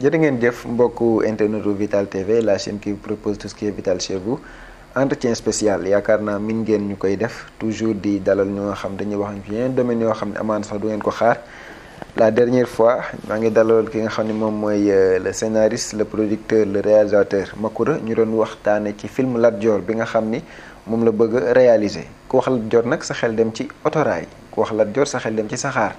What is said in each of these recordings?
jërë ngeen jëf mbokku internetu Vital TV, la chaîne qui vous propose tout ce qui est vital chez vous. Entretien spécial yaakaar naa min ngeen ñu koy def toujours di dalal ñoo xam dañuy wax ci yeneen domaine yoo xam ne amaana sax du ngeen ko xaar. La dernière fois maa ngi dalal ki nga xam ne moom mooy le scénariste, le producteur, le réalisateur Macoura. ñu doon waxtaane ci film Lat Dior bi nga xam ni moom la bëgg a réaliser. ku wax Lat Dior nag sa xel dem ci autorail, ku wax Lat Dior sa xel dem ci saxaar.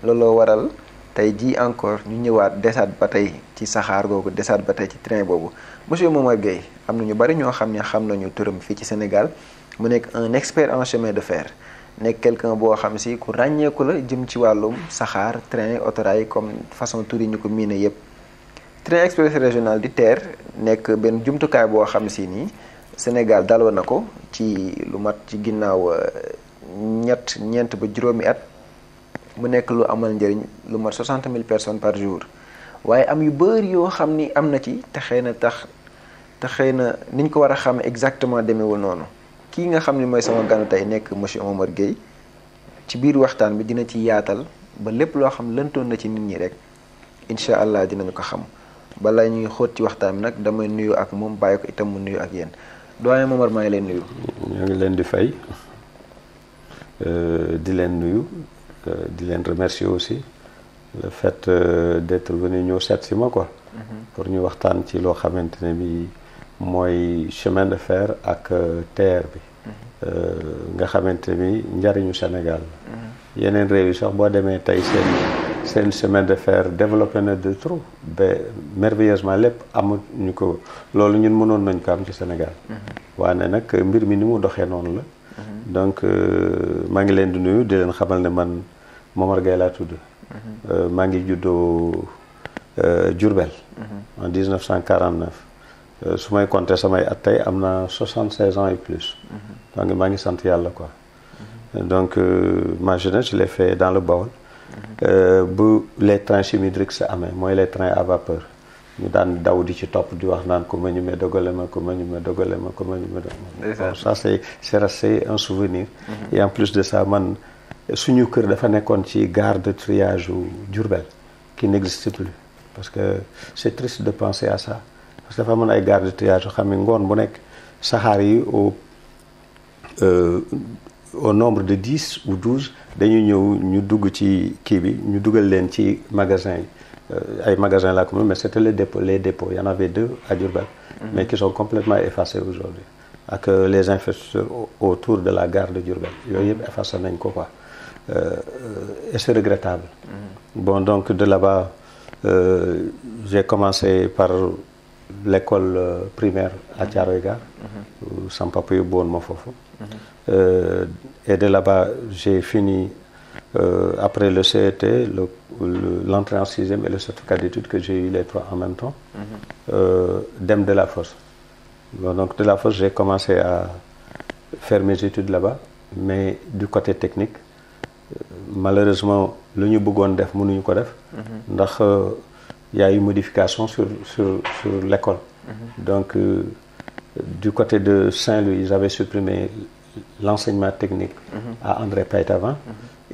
looloo waral tey jii encore ñu ñëwaat desaat ba tey ci saxaar googu, desaat ba tey ci train boobu. Monsieur Momar Gueye, am na ñu bari ñoo xam ne xam nañu turam fii ci Sénégal mu nekk un expert en chemin de fer, nekk quelqu'un boo xam si ku ràññeeku la jëm ci wàllum saxaar, train, autorail comme façon tur yi ñu ko miine yépp. Train express régional di TER nekk benn jumtukaay boo xam si nii Sénégal daloo na ko ci lu mat ci ginnaaw ñeent ba juróomi at. mu nekk lu amal njëriñ lu mat 60 000 personnes par jour waaye am yu bëri yoo xam ni am na ci te xëy na niñ ko war a xam exactement demeewul noonu. kii nga xam ni mooy sama ganu tey nekk monsieur Momar Gueye ci biir waxtaan bi dina ci yaatal ba lépp loo xam lëntoon na ci nit ñi rek incha allah dinañu ko xam. bala ñuy xóot ci waxtaan bi nag damay nuyu ak moom bàyyi ko itam mu nuyu ak yéen doyen Momar maa ngi leen nuyu. ñoo ngi leen di fay di leen nuyu. di leen remercier aussi le fait d'être venu ñëw seet si ma quoi. pour ñu waxtaan ci loo xamante ne bi mooy chemin de fer ak TER bi. nga xamante ni njariñu Sénégal la. yeneen réew yi sax boo demee tey seen chemin de fer développé na de trop ba merveilleusement lépp amuñu ko loolu ñun mënoon nañ ko am ci Sénégal. waane nag mbir mi ni mu doxee noonu la. donc maa ngi leen di nuyu di leen xamal ne man Momar Gueye laa tudd. maa ngi juddoo Diourbel. en 1949. su may compter samay at tey am na 76 ans et plus. donc maa ngi sant yàlla quoi. donc ma jeunesse je l'ai fait dans le Baol. bu les trains chimiques sa amee mooy les trains à vapeur. ñu daan daw di ci topp di wax naan ko ma ñu me dogale ma ko ma ñu me dogale ma ko ma ñu me dogale ma. ça c'est resté un souvenir. et en plus de ça man suñu kër dafa nekkoon ci gare de triage u Diourbel qui n'existe plus parce que c'est triste de penser à ça parce que dafa mën ay gare de triage yoo xam ne ngoon bu nekk saxaar yi au nombre de 10 ou 12 dañuy ñëw ñu dugg ci kii bi ñu dugal leen ci magasin yi. ay magasins là comme mais c'était les dépôts il y en avait 2 à Diourbel mais qui sont complètement effacés aujourd'hui ak les infrastructures autour de la gare de Diourbel yooyu yëpp effacé nañ ko quoi et c'est regrettable. Bon donc de là-bas j'ai commencé par l'école primaire à Thiaroye Gare sama papa yóbbu woon ma foofu et de là-bas j'ai fini après le CET, l'entrée en 6e et le certificat d'études que j'ai eu les 3 en même temps, Dem de la Fosse. Bon, donc de la Fosse, j'ai commencé à faire mes études là-bas, mais du côté technique, malheureusement, le ñu bëggoon def mënuñu ko def. ndax y a eu modification sur l'école. Donc du côté de Saint-Louis, ils avaient supprimé l'enseignement technique à André Païtavant.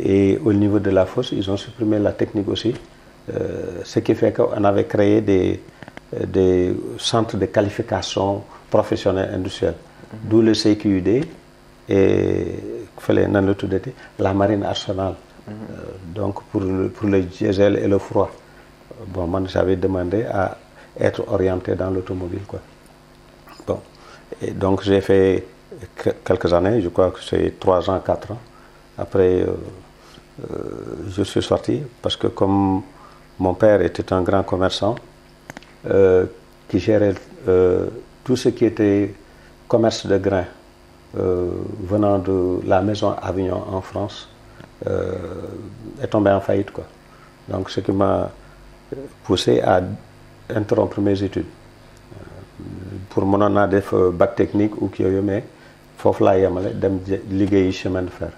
Et au niveau de la Fosse, ils ont supprimé la technique aussi, ce qui fait qu'on avait créé des centres de qualification professionnelle industrielle, d'où le CQUD et la marine arsenale, donc pour le diesel et le froid. Bon, moi j'avais demandé à être orienté dans l'automobile, quoi. Bon, et donc j'ai fait quelques années, je crois que c'est 3 ans, 4 ans. Après, je suis sorti parce que comme mon père était un grand commerçant qui gérait tout ce qui était commerce de grains venant de la maison Avignon en France est tombé en faillite, quoi. Donc ce qui m'a poussé à interrompre mes études. Pour mënoon naa def bac technique ou kii yooyu mais foofu laa yemale dem liggéeyi chemin de fer.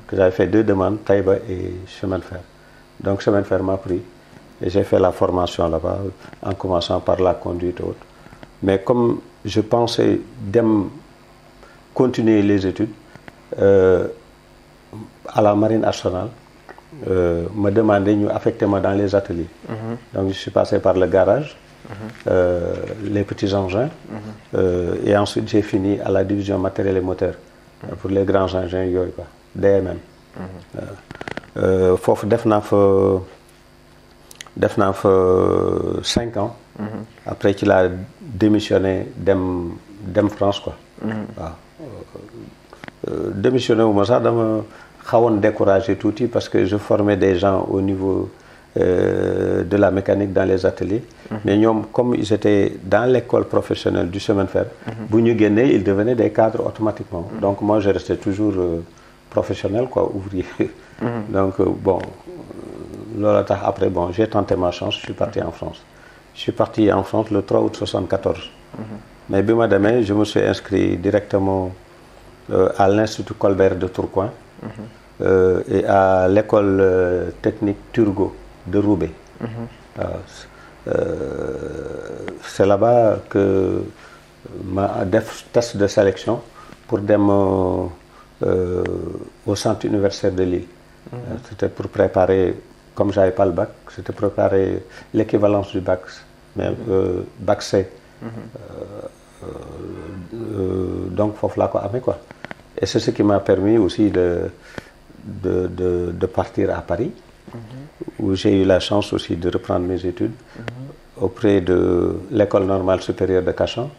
Que j'avais fait 2 demandes, Taïba et chemin de fer. Donc chemin de fer m'a pris et j'ai fait la formation là-bas en commençant par la conduite et autres. Mais comme je pensais continuer les études à la marine arsenale, me demander ñu affecter moi dans les ateliers. Donc je suis passé par le garage, les petits engins, et ensuite j'ai fini à la division matériel et moteur pour les grands engins yooyu quoi, DMM. Foofu def naa fa 5 ans. Après ci laa démissionné dem France quoi. waaw démissionné wu ma sax dama xawoon découragé tuuti parce que je formais des gens au niveau de la mécanique dans les ateliers. Mais ñoom comme ils étaient dans l'école professionnelle du chemin de fer. bu ñu génnee ils devenaient des cadres automatiquement. Donc moi je restais toujours professionnel quoi, ouvrier. Donc bon loolu tax après bon j'ai tenté ma chance, je suis parti en France. Je suis parti en France le 3 août 74. Mais bi ma demee je me suis inscrit directement à l'Institut Colbert de Tourcoing. Et à l'école technique Turgot de Roubaix. C'est là-bas que ma def test de sélection pour dem au centre universitaire de Lille. C'était pour préparer, comme j'avais pas le bac, c'était préparer l'équivalence du bac, mais bac C. Donc foofu laa ko amee quoi. Et c'est ce qui m'a permis aussi de partir à Paris, où j'ai eu la chance aussi de reprendre mes études auprès de l'école normale supérieure de Cachan,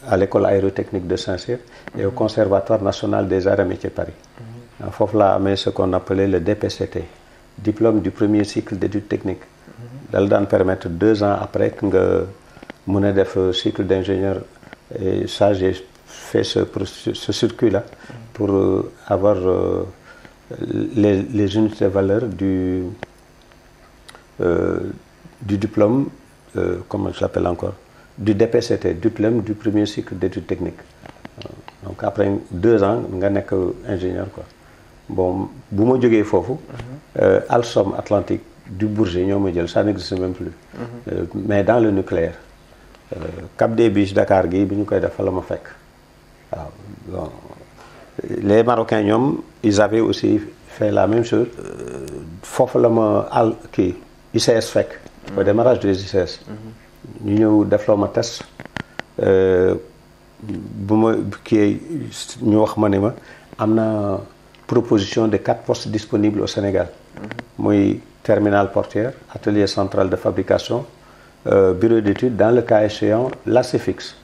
à l'école aérotechnique de Saint-Cyr et au Conservatoire national des arts et métiers Paris. Foofu laa amee ce qu'on appelait le DPCT, diplôme du premier cycle d'études techniques. dal daan permettre 2 ans après que nga mën a def cycle d'ingénieur. Et ça j'ai fait ce circuit-là pour avoir les unités de valeur du diplôme, comment je l'appelle encore, du DPCT, diplôme du premier cycle d'études techniques. Donc après 2 ans nga nekk ingénieur quoi. Bon bu ma jógee foofu Alstom Atlantique du Bourget ñoo ma jël, ça n'existe même plus. Mais dans le nucléaire. Cap des Biches Dakar gi bi ñu koy def fa la ma fekk waaw. Bon les Marocains ñoom ils avaient aussi fait la même chose. Foofu la ma ICS fekk. Au démarrage des ICS. ñu ñëw def loo ma test. bu ma kii ñu wax ma ne ma am na proposition de 4 postes disponibles au Sénégal. muy terminal portuaire, atelier central de fabrication, bureau d'études, dans le cas échéant la CEFIX.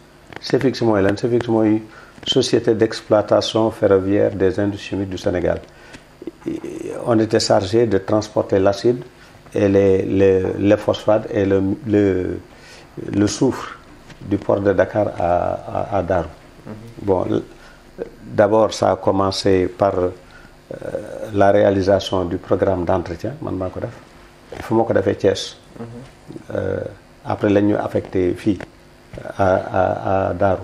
CEFIX mooy lan? CEFIX mooy société d'exploitation ferroviaire des industries chimiques du Sénégal. On était chargé de transporter l'acide et les phosphates et le soufre du port de Dakar à Darou. Bon, d'abord ça a commencé par la réalisation du programme d'entretien, man maa ko def. fu ma ko defee Thiès. Après la ñu affecté fii à Darou.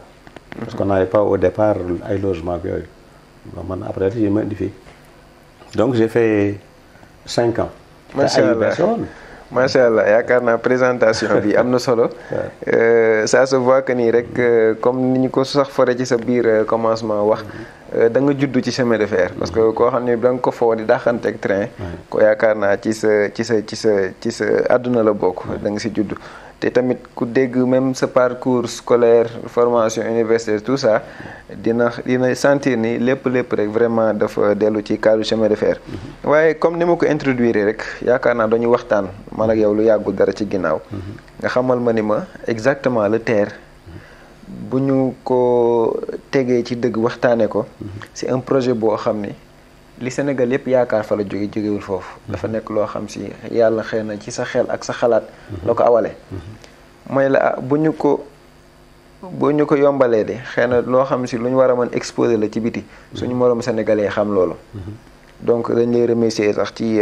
Parce qu'on n'avait pas au départ ay logement bi yooyu. Man après je ma indi fii. Donc j'ai fait 5 ans. Macha allah yaakaar naa présentation bi am na solo. Ça se voit que nii rek comme ni ñu ko sax fore ci sa biir commencement wax da nga juddu ci chemin de fer. Parce que koo xam ne da nga ko foo di daxanteeg train. ko yaakaar naa ci sa àdduna la bokk. Da nga si juddu. te tamit ku dégg même sa parcours scolaire formation universitaire tout ça dina sentir ni lépp rek vraiment dafa dellu ci cadre chemin de fer. waaye comme ni ma ko introduire rek yaakaar naa dañu waxtaan man ak yow lu yàggul dara ci ginnaaw. nga xamal ma ni ma exactement le TER bu ñu ko tegee ci dëgg waxtaanee ko. c'est un projet boo xam ni li Sénégal yëpp yaakaar fa la jógewul foofu. dafa nekk loo xam si yàlla xëy na ci sa xel ak sa xalaat. la ko awale. mooy la bu ñu ko yombalee de xëy na loo xam si lu ñu war a mën exposer la ci biti. suñu moroom sénégalais xam loolu. donc dañ lay remercier sax ci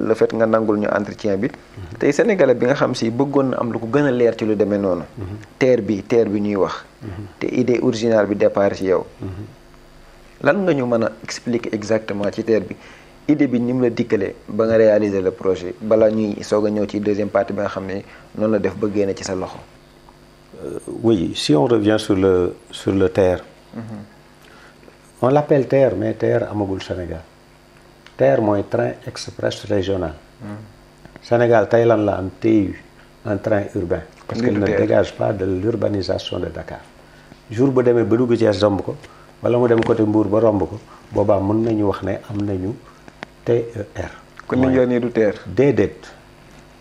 le fait nga nangul ñu entretien bi. tey sénégalais bi nga xam si bëggoon na am lu ko gën a leer ci lu demee noonu. TER bi ñuy wax. te idée originale bi départ ci yow. lan nga ñu mën a expliquer exactement ci TER bi idée bi ni mu la dikkalee ba nga réaliser le projet bala ñuy soog a ñëw ci deuxième partie bi nga xam ne noonu la def ba génne ci sa loxo. Oui, si on revient sur le TER. On l'appelle TER mais TER amagul Sénégal. TER mooy train express régional. Sénégal tey lan la am TU un train urbain. parce qu'il ne dégage pas de l'urbanisation de Dakar. jour bu demee ba dugg Thiès romb ko wala mu dem côté Mbour ba romb ko boobaa mën nañu wax ne am nañu TER. kon li ñu nii du TER. déedéet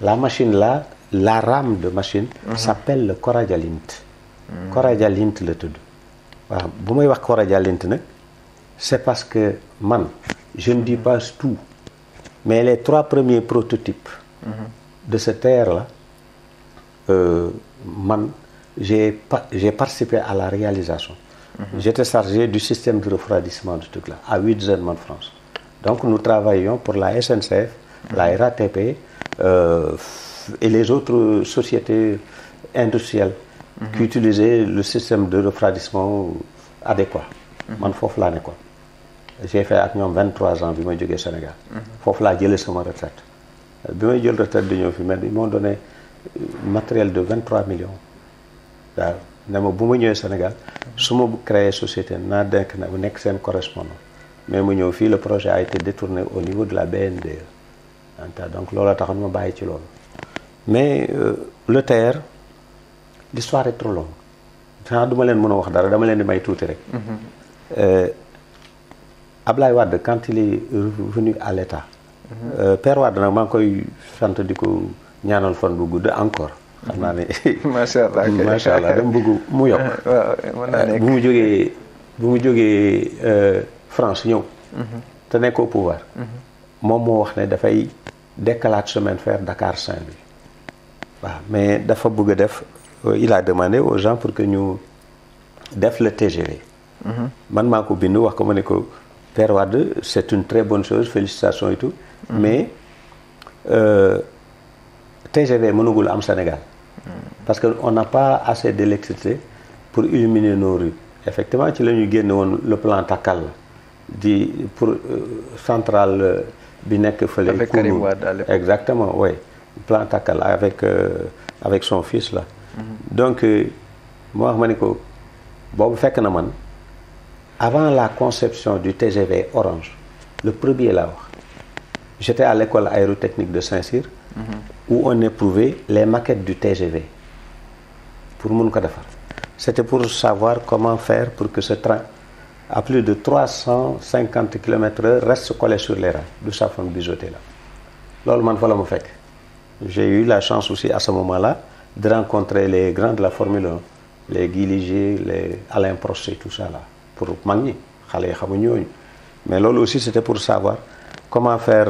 la machine là la rame de machine. s'appelle le Coradialint. Coradialint la tudd. waaw bu may wax Coradialint nag c'est parce que man je ne dis pas tout mais les 3 premiers prototypes. de ce TER là man j'ai participé à la réalisation. J'étais chargé du système de refroidissement du truc là à Huizen-Man France. Donc nous travaillions pour la SNCF, la RATP et les autres sociétés industrielles qui utilisaient le système de refroidissement adéquat. man foofu laa nekkoon. J'ai fait ak ñoom 23 ans bi may jógee Sénégal. foofu laa jëlee sama retraite. bi may jël retraite di ñëw fi mais ils m'ont donné matériel de 23 millions. waaw ne ma bu ma ñëwee Sénégal su ma créé société naa nekk seen correspondant mais mu ñëw fii le projet a été détourné au niveau de la BNDE. donc loolu taxoon ma bàyyi ci loolu. mais le TER l'histoire est trop longue. du ma leen mën a wax dara dama leen di may tuuti rek. Ablaye Wade quand il est revenu à l'État. Père Wade nag maa ngi koy sant di ko ñaanal fan bu gudd encore. xam naa ne macha allah dama bëgg mu yokk. mën naa nekk bu mu jógee France ñëw. te nekk au pouvoir. moom moo wax ne dafay dekkalaat chemin de fer Dakar Saint-Louis. waaw mais dafa bëgg a def il a demandé aux gens pour que ñu def le TGV. man maa ko bind wax ko ma ne ko Père Wade c'est une très bonne chose félicitations et tout. mais TGV mënugul am Sénégal. parce que on n'a pas assez d'électricité pour illuminer nos rues. effectivement ci la ñu génne woon le plan Takkal di pour centrale bi nekk fële. avec Karim Wade à l'époque. exactement oui plan Takkal avec son fils là. donc moo wax ma ne ko boobu fekk na man avant la conception du TGV Orange le premier laa wax j'étais à l'école aérotechnique de Saint-Cyr. où on éprouvait les maquettes du TGV pour mun ko defar. C'était pour savoir comment faire pour que ce train à plus de 350 km/h reste collé sur les rails du Safran biseauté là. loolu man fa la mu fekk. J'ai eu la chance aussi à ce moment-là de rencontrer les grands de la Formule 1 les Guy Ligier les Alain Prost et tout ça là pour mag ñi xale yi xamuñu ñooñu mais loolu aussi c'était pour savoir comment faire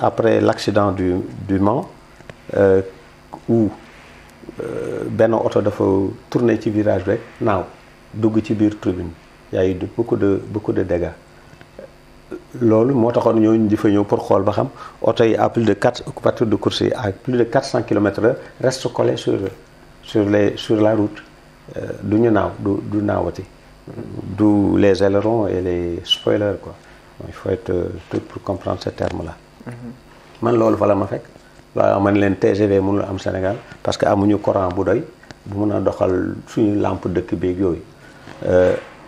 après l'accident du Mans où benn oto dafa tourner ci virage rek naaw dugg ci biir tribune y a eu beaucoup de dégâts loolu moo taxoon ñooñu di fa ñëw pour xool ba xam oto yi à plus de 4 voitures de course yi à plus de 400 km/h restent collés sur la route du ñu naaw du naawati d'où les ailerons et les spoilers quoi. il faut être tout pour comprendre ce terme-là. man loolu fa la ma fekk. waaw man leen TGV mënul am Sénégal parce que amuñu courant bu doy bu mun a doxal suñu lampe dëkk beeg yooyu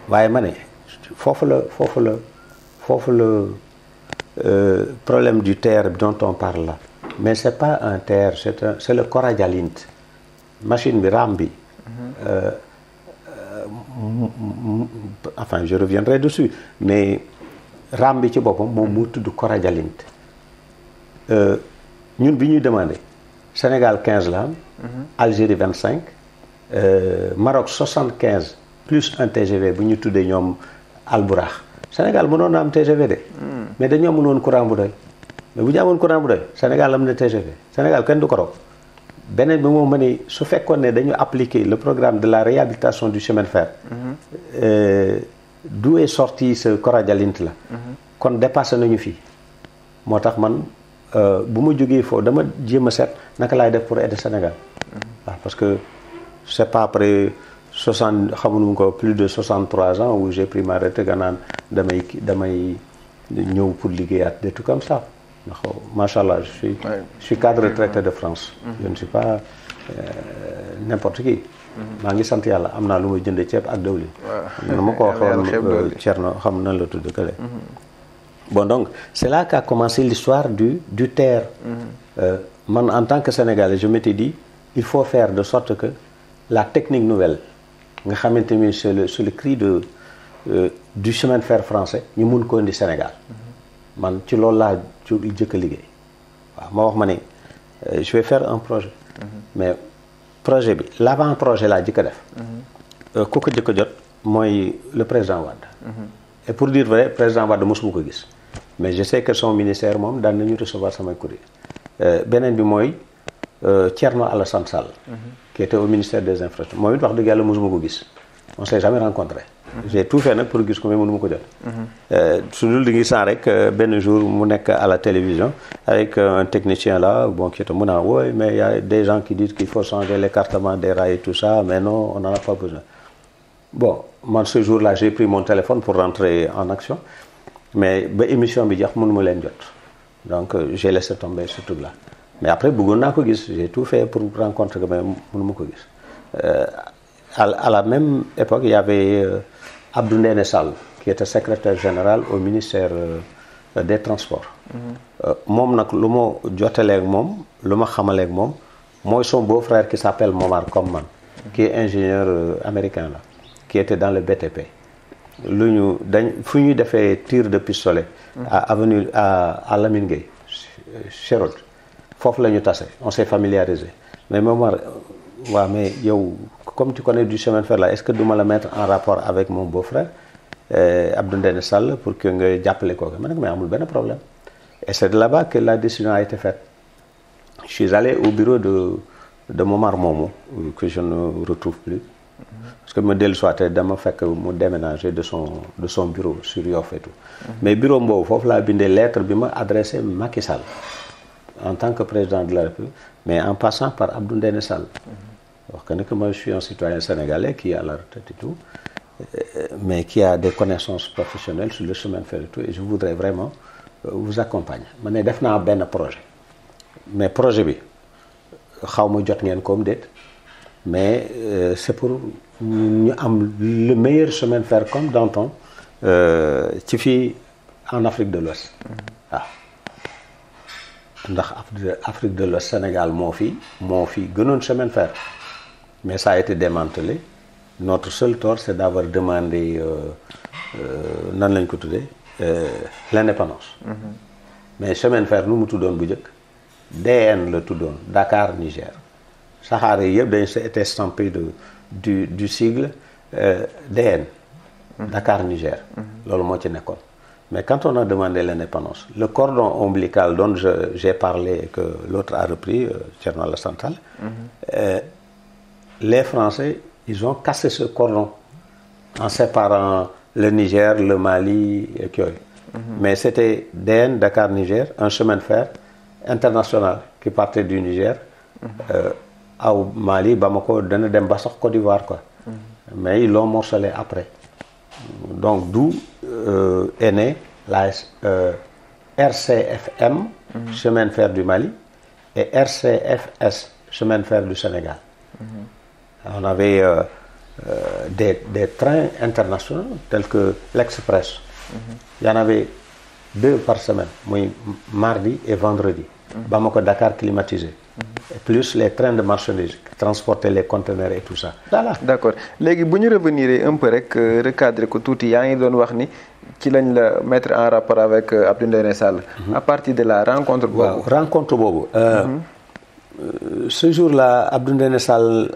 waaye ma ne foofu la problème du TER dont on parle là mais c'est pas un TER c'est le Coradialint machine bi rame bi. enfin je reviendrai dessus mais rame bi ci boppam moom moo tudd Coradialint. ñun bi ñuy demandé Sénégal 15 la am. Algérie 25. Maroc 75 plus un TGV bu ñu tuddee ñoom Albourakh Sénégal mënoon na am TGV de. mais dañoo mënoon courant bu doy. mais bu ñu amoon courant bu doy Sénégal am na TGV Sénégal kenn du ko raw. beneen bi moom ma ni su fekkoon ne dañu appliquer le programme de la réhabilitation du chemin de fer. D'où est sorti ce Coradialint là. kon dépassé nañu fii moo tax man. bu ma jógee foofu dama jéem a seet naka laay def pour aider Sénégal. waaw parce que c'est pas après 60 xamuñu ko plus de 63 ans où j'ai pris ma retraite naan damay ñëw pour liggéeyaat des trucs comme ça ndax macha allah je suis cadre retraité de France. je ne suis pas n'importe qui. maa ngi sant yàlla am naa lu ma jëndee ceeb ak dawlin. waaw ma ko waxoon Thierno xam nan la tudd kële. Bon, donc c'est là qu'a commencé l'histoire du TER. Man, en tant que Sénégalais, je m'étais dit, il faut faire de sorte que la technique nouvelle, nga xamante ni c'est le cri du chemin de fer français, ñu mun ko indi Sénégal. Man ci loolu laa jëkk a liggéey. waaw ma wax ma ne je vais faire un projet. mais projet bi l'avant-projet laa jëkk a def. ku ko jëkk a jot mooy le président Wade. et pour dire vrai président Wade mosuma ko gis. mais je sais que son ministère moom daan nañu recevoir samay courrier. beneen bi mooy Thierno Alassane Sall. qui était au ministère des infrastructures moom it wax dëgg yàlla mosuma ko gis. on s'est jamais rencontré. j'ai tout fait nag pour gis ko mais mënuma ko jot. su dul di ngi saan rek benn jour mu nekk à la télévision avec un technicien là bon qui était mun a oui mais il y a des gens qui disent qu'il faut changer l'écartement des rails et tout ça mais non on n'en a pas besoin. bon man ce jour-là j'ai pris mon téléphone pour rentrer en action mais ba émission bi jeex mënuma leen jot donc j'ai laissé tomber ce truc-là mais après bëggoon naa ko gis j'ai tout fait pour rencontrer ko mais mënuma ko gis. À la même époque il y avait Abdou Ndéné Sall qui était secrétaire général au ministère des transports. moom nag lu ma jotaleeg moom lu ma xamaleeg moom mooy son beau-frère qui s'appelle Momar comme man qui est ingénieur américain là qui était dans le BTP. lu ñu dañ fu ñuy defee tir de pistolet. à avenue à Lamine Gueye Chérod foofu la ñu tase on s'est familiarisé mais Momar waaw mais yow comme tu connais du chemin de fer là est-ce que du ma la mettre en rapport avec mon beau-frère Abdou Ndéné Sall pour que nga jàppale kooku ma ne ko mais amul benn problème et c'est de là-bas que la décision a été faite. Je suis allé au bureau de Momar moomu que je ne retrouve plus parce que ma dellu soité dama fekk mu déménager de son bureau sur Yoff et tout mais bureau boobu foofu laa bindee lettre bi ma adressé Macky Sall en tant que président de la République mais en passant par Abdou Ndéné Sall wax que moi je suis un citoyen sénégalais qui est à la retraite et tout mais qui a des connaissances professionnelles sur le chemin de fer et tout et je voudrais vraiment vous accompagner ma ne def naa benn projet mais projet bi xaw ma jot ngeen comme déet mais c'est pour ñu am le meilleur chemin de fer comme d'antan ci fii en Afrique de l'Ouest waaw ndax Afrique de l'Ouest Sénégal moo fi gënoon chemin de fer mais ça a été démantelé notre seul tort c'est d'avoir demandé nan lañ ko tuddee l'indépendance mais chemin de fer nu mu tuddoon bu njëkk DN la tuddoon Dakar Niger saxaar yi yëpp dañ été estampé du sigle DN Dakar Niger loolu moo ci nekkoon mais quand on a demandé l'indépendance le cordon ombilical dont j'ai parlé et que l'autre a repris Thierno Alassane Sall les Français ils ont cassé ce cordon en séparant le Niger le Mali et yooyu mais c'était DN Dakar Niger un chemin de fer international qui partait du Niger aw Mali Bamako dana dem ba sax Côte d'Ivoire quoi mais ils l'ont morcelé après donc d'où est née la RCFM chemin de fer du Mali et RCFS chemin de fer du Sénégal. On avait des trains internationaux tels que l'Express. Il y en avait 2 par semaine, mardi et vendredi. Bamako Dakar climatisé. Et plus les trains de marchandises qui transportaient les conteneurs et tout ça. Voilà. D'accord léegi bu ñu revenir un peu rek recadrer ko tuuti yaa ngi doon wax ni ci lañ la mettre en rapport avec Abdou Ndéné Sall. À partir de la rencontre boobu. waaw rencontre boobu. Ce jour-là Abdou Ndéné Sall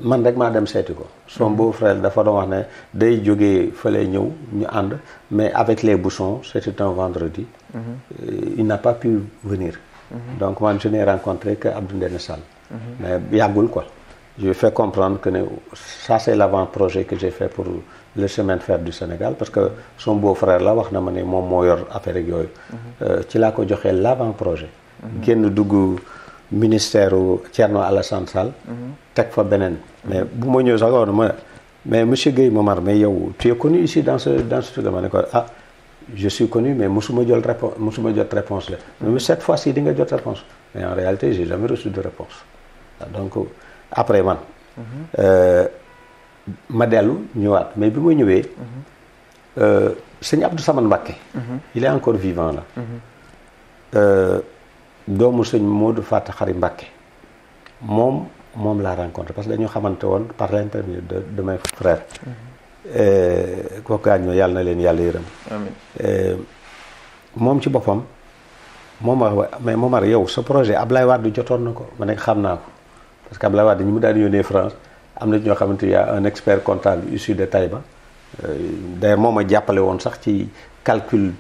man rek maa dem seeti ko. son beau-frère dafa doon wax ne day jógee fële ñëw ñu ànd mais avec les bouchons c'était un vendredi. Il n'a pas pu venir. Donc moi je n'ai rencontré que Abdou Ndéné Sall. Mais yàggul quoi. Je lui ai fait comprendre que ça c'est l'avant-projet que j'ai fait pour le chemin de fer du Sénégal parce que son beau-frère la wax na ma ne moom moo yor affaire ak yooyu. ci laa ko joxee l'avant-projet. génn dugg ministère Thierno Alassane Sall. teg fa beneen. mais bu ma ñëw sax woon ma mais monsieur Guèye Momar mais yow tu es connu ici dans ce truc ma ne ko je suis connu mais musuma jot réponse la mais cette fois-ci di nga jot réponse mais en réalité j'ai jamais reçu de réponse donc après man ma dellu ñëwaat mais bi ma ñëwee sëñ Abdou Samane Mbacké. il est encore vivant là. doomu sëñ Modou Fatta Xari Mbacké moom laa rencontré parce que dañoo xamante woon par l'intermédiaire de mes frères. kooku gaañoo yàlla na leen yàlla yërëm. amiin. moom ci boppam moom wax mais Momar yow sa projet Ablaye Wade jotoon na ko ma ne xam naa ko parce que Ablaye Wade ñi mu daan yónnee France am na ñoo xamante y a un expert comptable issu de Taïba. d'ailleurs moom a jàppale woon sax ci calcul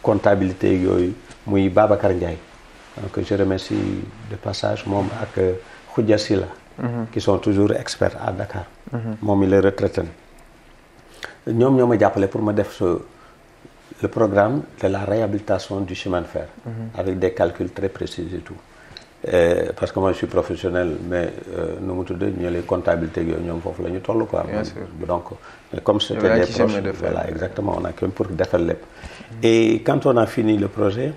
comptabilité yooyu muy Babacar Ndiaye donc je remercie de passage moom ak Khoudia Silla qui sont toujours experts à Dakar. moom il est retraité ñoom ñoo ma jàppale pour ma def le programme de la réhabilitation du chemin de fer. avec des calculs très précis et tout. Parce que moi je suis professionnel mais nu mu tudd ñu les comptabilités yooyu ñoom foofu la ñu toll quoi. Bien sûr. Donc comme c'était des proches voilà exactement on a que pour defal lépp. Et quand on a fini le projet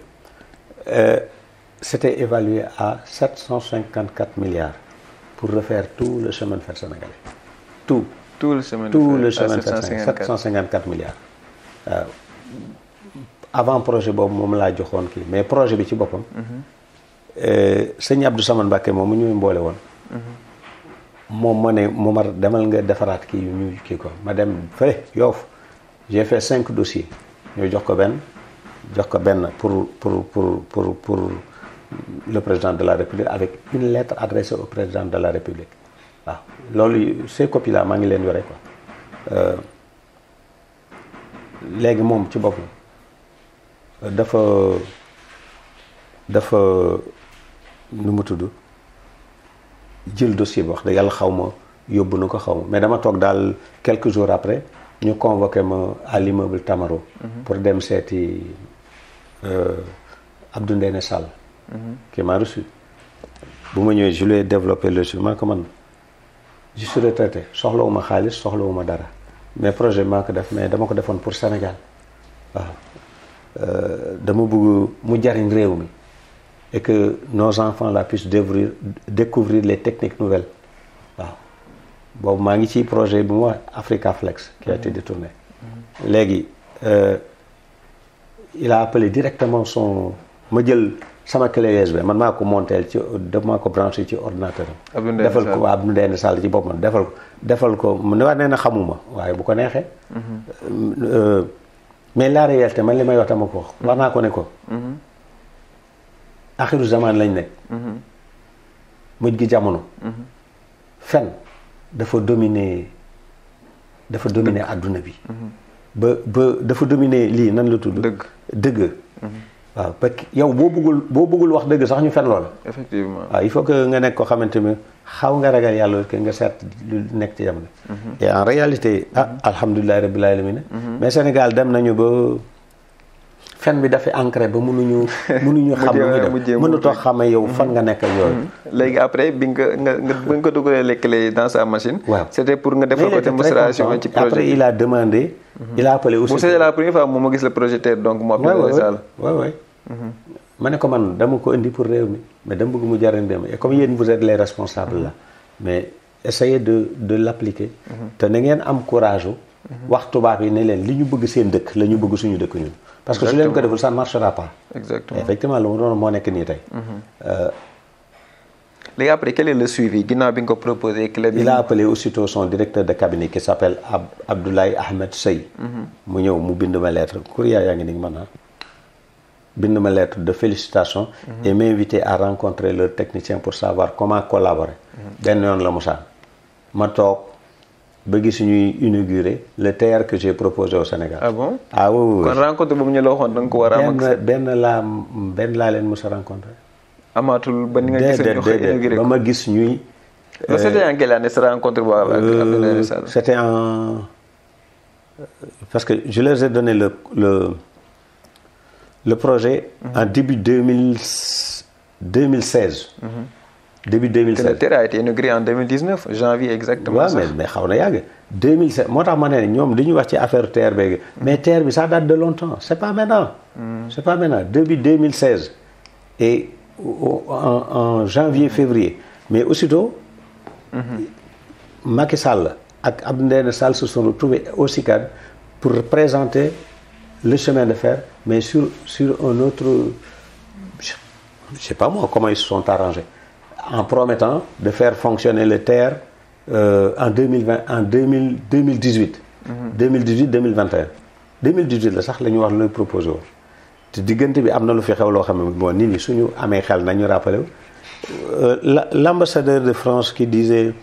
c'était évalué à 754 milliards pour refaire tout le chemin de fer sénégalais. Tout le chemin de fer 754 milliards. Avant projet boobu moom laa joxoon kii mais projet bi ci boppam. sëñ Abdou Samane Mbacké moom mu ñuy mboole woon. moom ma ne Momar demal nga defaraat kii yu ñu kii ko ma dem fële Yoff j'ai fait 5 dossiers ñu jox ko benn pour le président de la République avec une lettre adressée au président de la République waaw loolu ces copies là maa ngi leen yore quoi. léegi moom ci boppam dafa nu mu tudd jël dossier bi wax dëgg yàlla xaw ma yóbbu na ko xaw ma mais dama toog daal quelques jours après ñu convoqué ma à l'immeuble Tamaro. pour dem seeti Abdou Ndéné Sall. qui m'a reçu. bu ma ñëwee je lui ai développé le suivi man ko man je suis retraité soxlawuma xaalis soxlawuma dara mais projet maa ko def mais dama ko defoon pour Sénégal waaw dama bëgg mu jariñ réew mi. et que nos enfants là puissent découvrir les techniques nouvelles waaw boobu maa ngi ci projet bi mu wax Africa Flex qui a été détourné léegi il a appelé directement ma jël sama clé USB man maa ko monteel maa ko branché ci ordinateur am defal ko Abdou Ndéné Sall ci boppam defal ko mu ne waa nee na xamuma waaye bu ko neexee mais la réalité man li may wax tama ko wax naa ko ne ko axiru zaman lañ nekk. mujj gi jamono. fen dafa dominer adduna bi. ba dafa dominer lii nan la tudd. dëgg. waaw parce que yow boo bëggul wax dëgg sax ñu fen loola. effectivement waaw il faut que nga nekk ko xamante ni xaw nga ragal yàlla que nga seet lu nekk ci jamono. et en réalité alhamdulilah rabbil alamin mais Sénégal dem nañu ba. fen bi dafay ancré ba mënuñu xam lu ñu def mënutoo xamee yow fan nga nekk ak yooyu. léegi après bi nga ko dugalee les clés dans sa machine. waaw c'était pour nga defal ko démonstration ci projet. après il a demandé. il a appelé aussi. c'est la première fois moom ma gis le projecteur donc moo appelé Sall. waaw ma ne ko man dama ko indi pour réew mi mais dama bëgg mu jariñ dem et comme yéen vous êtes les responsables là mais essayez de l'appliquer. te na ngeen am courage. wax tubaab yi ne leen li ñu bëgg seen dëkk la ñu bëgg suñu dëkk ñun. parce que su leen ko deful ça ne marchera pas. exactement effectivement lu mu doon moo nekk nii tey. léegi après quel est le suivi ginnaaw bi nga ko proposé. il a appelé aussitôt son directeur de cabinet qui s'appelle Abdoulaye Ahmed Sey. mu ñëw mu bind ma lettre courrier yaa ngi ni man bind ma lettre de félicitations. et m'inviter à rencontrer leur technicien pour savoir comment collaborer. benn yoon la Moussa ma toog. ba gis ñuy inaugurer le TER que j'ai proposé au Sénégal. ah bon ah oui. kon rencontre boobu ñu la waxoon da nga ko war a am ak benn laa leen mos a rencontré. amaatul ba ni nga gis ñu xëy inauguré ba ma gis ñuy. c'était en quelle année sa rencontre boobu ak Abdou Ndéné Sall. c'était parce que je leur ai donné le projet. en début 2016. début 2016 le TER a été inauguré en 2019 janvier exactement. waaw mais xaw na yàgg 2007 moo tax ma ne ñoom dañuy wax ci affaire TER beeg mais TER bi ça date de longtemps c'est pas maintenant. c'est pas maintenant depuis 2016 et en janvier février mais aussitôt. Macky Sall ak Abdou Ndéné Sall se sont retrouvés au CICAD pour présenter le chemin de fer, mais sur un autre, je sais pas moi comment ils se sont arrangés, en promettant de faire fonctionner le TER en 2018. 2018 la sax la ñu wax la proposé woon te diggante bi am na lu fi xew loo xam ne bon nit ñi suñu amee xel nañu rappelé l'ambassadeur de France qui disait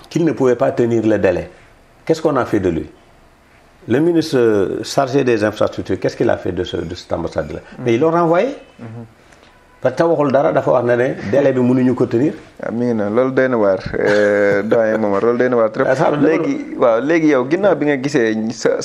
qu'il ne pouvait pas tenir le délai. Qu'est-ce qu'on a fait de lui? Le ministre chargé des infrastructures, qu'est-ce qu'il a fait de cet ambassadeur-là? Mais ils l'ont renvoyé. parce que waxul dara dafa wax ne délai bi mënuñu ko tenir. mi ngi noonu loolu doy na waar doyen Momar loolu doy na waar trop. léegi yow ginnaaw bi nga gisee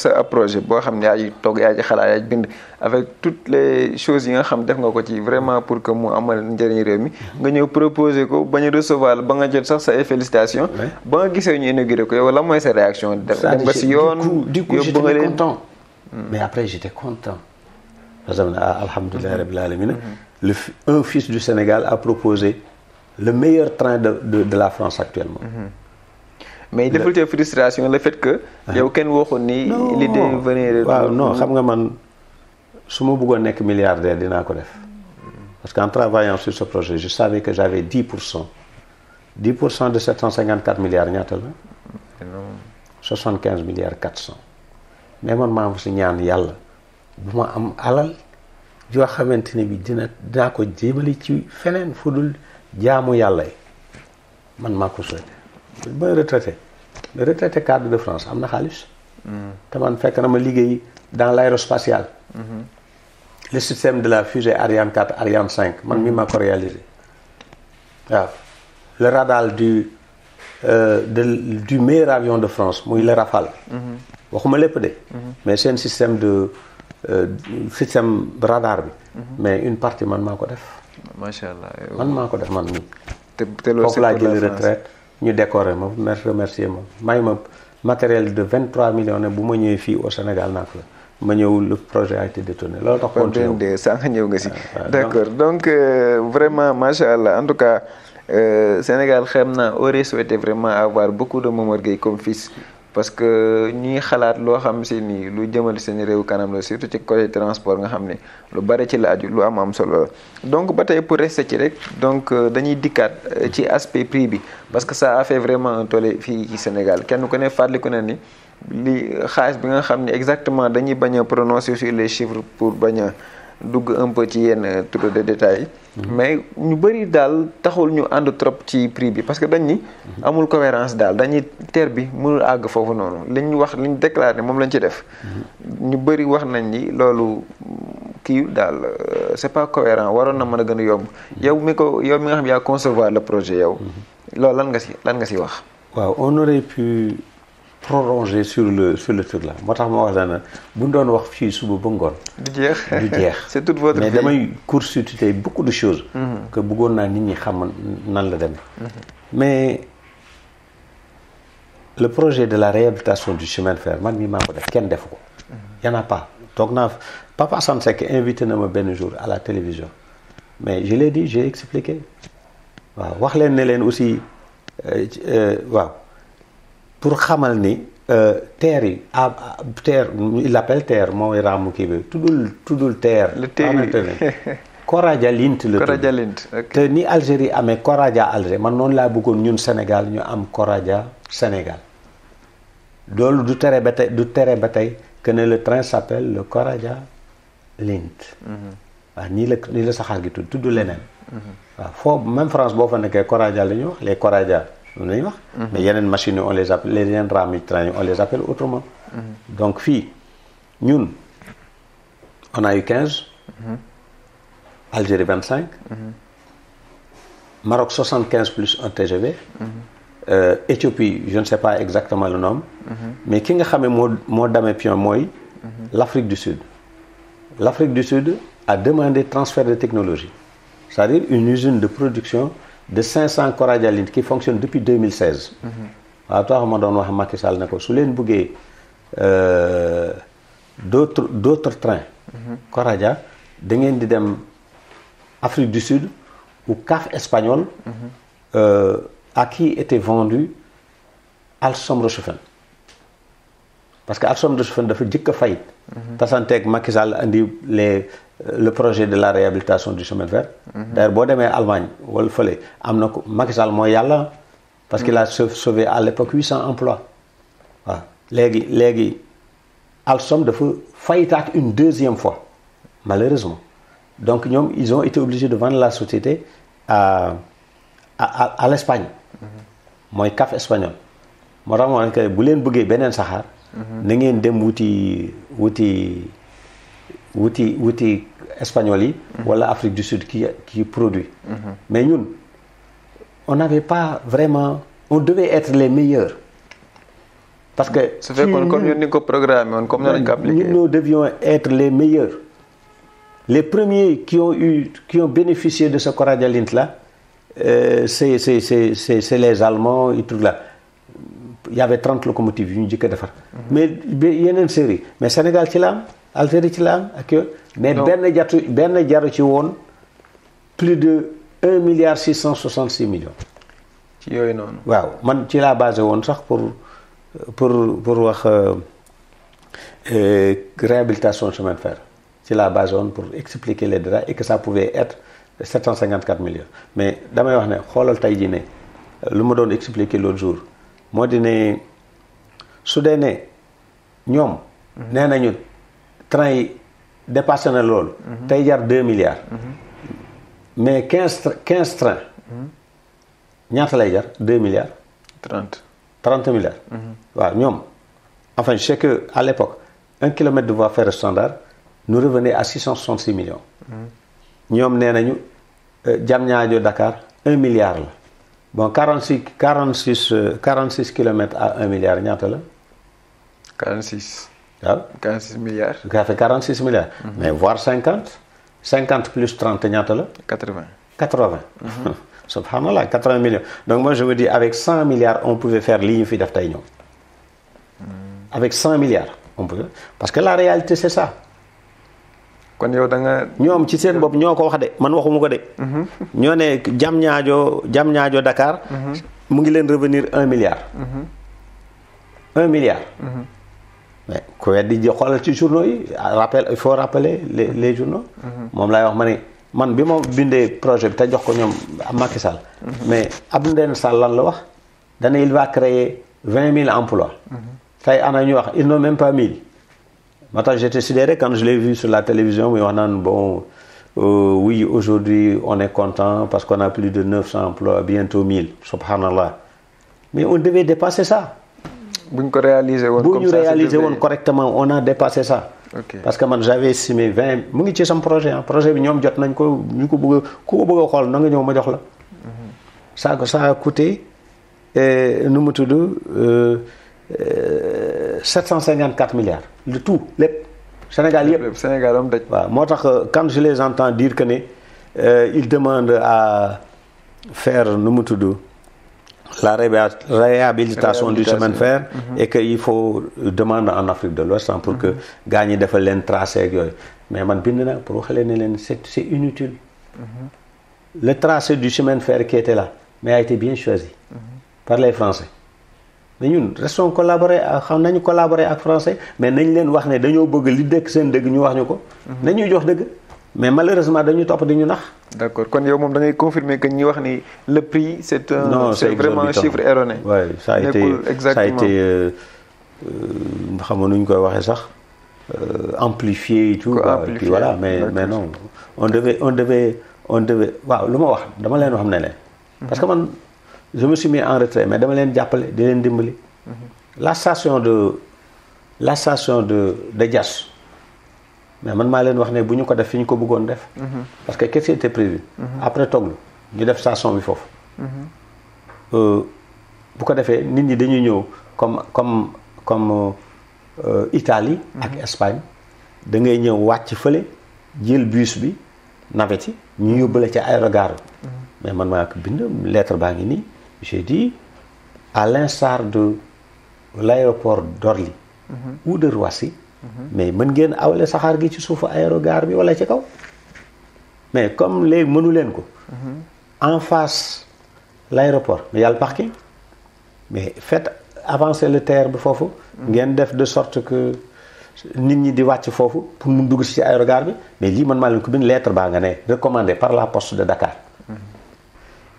sa projet boo xam ne yaa ngi toog yaa ngi xalaat yaa ngi bind avec toutes les choses yi nga xam def nga ko ci vraiment pour que mu amal njëriñ réew mi nga ñëw proposer ko bañ a recevoir ba nga jël sax sa félicitations. ba nga gisee ñu inauguré ko yow la mooy sa réaction. dem nga si yoon du coup j'étais content. mais après j'étais content. parce que alhamdulilah rabbil alamin un fils du Sénégal a proposé le meilleur train de la France actuellement. mais deful te frustration le fait que. yow kenn waxoon ni. l'idée venir. waaw non xam nga man su ma bëggoon nekk milliardaire dinaa ko def. parce qu'en travaillant sur ce projet je savais que j'avais 10%. 10% de 754 milliards ñaata la. 75 milliards 400. mais man maa ngi si ñaan yàlla bu ma am alal. yoo xamante ne bi dinaa ko jéemali ci feneen fu dul jaamu yàlla yi man maa ko souhaité ba retraité le retraité cadre de France am na xaalis te man fekk na ma liggéey dans l'aérospatial le système de la fusée Ariane 4 Ariane 5 man mi maa ko réalisé waaw le radar du meilleur avion de France muy le Rafale waxuma lépp de mais c'est un système système radar bi. mais une partie man maa ko def. macha allah man maa ko def man mii. te loolu foofu laa jël retraite ñu décorer ma remercier ma may ma matériel de 23 millions ne bu ma ñëwee fii au Sénégal naa ko la ma ñëw le projet a été détourné loolu tax. continué sànq ñëw nga si. d'accord donc vraiment macha allah en tout cas Sénégal xam naa aurait souhaité vraiment avoir beaucoup de Momar Gueye comme fils. parce que ñuy xalaat loo xam si ni lu jëmal seen réew kanam la surtout ci côté transport nga xam ne lu bari ci la aju lu am solo donc ba tey pour rester ci rek donc dañuy dikkaat ci aspect prix bi parce que ça a fait vraiment un tollé fii ci Sénégal kenn ku ne fàttaliku na ni li xaalis bi nga xam ne exactement dañuy bañ a prononcer sur les chiffres pour bañ a dugg un peu ci yenn trop de détails mais ñu bëri daal taxul ñu ànd trop ci prix bi parce que dañ ni amul cohérence daal dañuy TER bi mënul àgg foofu noonu liñ wax liñ déclaré moom lañ ci def ñu bëri wax nañ ni loolu kii daal c'est pas cohérent waroon na mën a gën a yomb yow mi nga xam yaa concevoir le projet yow loolu lan nga si wax. waaw on aurait pu prolonger sur le truc là moo tax ma wax la na bu ñu doon wax fii suba ba ngoon. du jeex c'est toute votre mais vie. damay court-circuiter beaucoup de choses. que bëggoon naa nit ñi xam nan la demee. mais le projet de la réhabilitation du chemin de fer man mii maa ko def kenn defu ko. y en a pas toog naa Papa Assane Seck invité na ma benn jour à la télévision mais je l'ai dit j'ai expliqué waaw wax leen ne leen aussi waaw. pour xamal ni TER yi TER il l'appelle TER mooy raamu kii bi tuddul TER. le TER Coradia Lint la Coradia Lint te ni Algérie amee Coradia Alger man noonu laa bëggoon ñun Sénégal ñu am Coradia Sénégal loolu du tere ba tey que ne le train s'appelle le Coradia Lint. waaw nii la saxaar gi tudd leneen. waaw foofu même France boo fa nekkee Coradia la ñuy wax les Coradia. loolu la ñuy wax. mais yeneen machines yi on les appelle les yeneen rames yi train yi on les appelle autrement. donc fii ñun on a eu 15. Algérie 25. Maroc 75 plus un TGV. Éthiopie je ne sais pas exactement le nombre. mais ki nga xam ne moo damee pion mooy. l'Afrique du Sud. L'Afrique du Sud a demandé transfert de technologie c'est-à-dire une usine de production. de 500 Coradia Lint qui fonctionne depuis 2016. waaw tax ma doon wax Macky Sall ne ko su leen bëggee d'autres trains. Coradia da ngeen di dem Afrique du Sud ou CAF espagnol. à qui était vendu Alstom Rochefort. parce que Alstom de Sofone dafa jëkk a fayit. tasanteeg Macky Sall andi le projet de la réhabilitation du chemin de fer. d'ailleurs boo demee Allemagne wala fële am na ko Macky Sall mooy yàlla parce qu'il a sauvé à l'époque 800 emplois waaw léegi Alstom dafa fayitaat une deuxième fois malheureusement donc ñoom ils ont été obligés de vendre la société à l'Espagne mooy CAF espagnol moo tax moo ne que bu leen bëggee beneen saxaar na ngeen dem wuti espagnol yi wala Afrique du Sud qui produit mais ñun on n'avait pas vraiment on devait être les meilleurs parce que su fekkoon comme ñun ni ko programmé woon comme nañ ko appliqué nous devions être les meilleurs les premiers qui ont bénéficié de ce Coradialint là c'est les Allemands et tout là il y avait 30 locomotives yu ñu jëkk a defar mais yeneen série mais Sénégal ci la am Algérie ci la am ak yooyu mais benn jaru ci woon plus de 1,666 milliard ci yooyu noonu waaw man ci laa basé woon sax pour wax réhabilitation chemin de fer ci laa basé woon pour expliquer les détails et que ça pouvait être 754 millions mais damay wax ne xoolal tey jii ne lu ma doon expliquer l'autre jour moo di ne su dee ne ñoom nee nañu train yi dépassé na loolu tey jar 2 milliards mais 15 trains ñaata lay jar 2 milliards 30 milliards waaw ñoom enfin je sais que à l'époque 1 kilomètre de voie ferrée standard nous revenait à 666 millions ñoom nee nañu Diamniadio Dakar 1 milliard la bon 46 kilomètres à 1 milliard ñaata la 46 waaw 46 milliards ça fait 46 milliards mais voire 50 plus 30 ñaata la 80 subhanallah 80 millions donc moi je me dis avec 100 milliards on pouvait faire li ñu fi def tey ñoom avec 100 milliards on pouvait parce que la réalité c'est ça kon yow da nga ñoom ci seen bopp ñoo ko wax de man waxuma ko de ñoo ne Diamniadio Dakar mu ngi leen revenir 1 milliard 1 milliard mais ku weddi di xoolal ci journaux yi il faut rappeler les journaux moom laay wax ma ne man bi ma bindee projet bi te jox ko ñoom Macky Sall mais Abdou Ndéné Sall lan la wax dana il va créer 20 000 emplois tey ana ñu wax ils n'ont même pas 1000 moo tax j'étais sidéré quand je l'ai vu sur la télévision muy wax naan bon oui aujourd'hui on est content parce qu'on a plus de 900 emplois bientôt 1000 subhanallah mais on devait dépasser ça bu ñu ko réaliser woon comme ça réaliser woon correctement on a dépassé ça okay. parce que man j'avais estimé 20 mu ngi ci sam projet bi ñoom jot nañ ko ñu ko bëgg ku ko bëgg a xool na nga ñëw ma jox la ça a coûté nu mu tudd 754 milliards le tout lépp Sénégal yëpp Sénégal am daj waaw moo tax quand je les entends dire que ne ils demandent à faire nu mu tudd la réhabilitation du chemin de fer et que il faut demander en Afrique de l'Ouest pour que gars ñi defal leen tracé ak yooyu mais man bind na pour wax leen ne leen c'est inutile le tracé du chemin de fer qui était là mais a été bien choisi par les Français mais ñun restons collaborer xam nañu collaborer ak Français mais nañ leen wax ne dañoo bëgg li dëkk seen dëgg ñu wax ñu ko nañuy jox dëgg mais malheureusement dañu topp di ñu nax. d'accord kon yow moom da ngay confirmer que ñi wax ni le prix c'est un non c'est vraiment un chiffre erroné. oui ça a été xam nga nu ñu koy waxee sax amplifié et tout. Et puis voilà mais non on devait waaw lu ma wax dama leen wax ne leen. parce que man je me suis mis en retrait mais dama leen jàppale di leen dimbali. la station de Diass. mais man maa leen wax ne bu ñu ko def fi ñu ko bëggoon def. parce que qu'est-ce qui était prévu. après Toglu ñu def station bi foofu. bu ko defee nit ñi dañuy ñëw comme Italie. ak Espagne da ngay ñëw wàcc fële jël bus bi navette yi ñu yóbbale ca aérogare mais man maa ko bind lettre baa ngi nii j'ai dit à l'instar de l'aéroport d'Orly ou de Roissy. mais mën ngeen awale saxaar gi ci suufu aérogare bi wala ci kaw mais comme léegi mënu leen ko en face l'aéroport mais y a le parking mais faites avancer le TER bi foofu. ngeen def de sorte que nit ñi di wàcc foofu pour mu dugg ci aérogare bi mais lii man maa leen ko bind lettre baa nga ne recommandé par la poste de Dakar.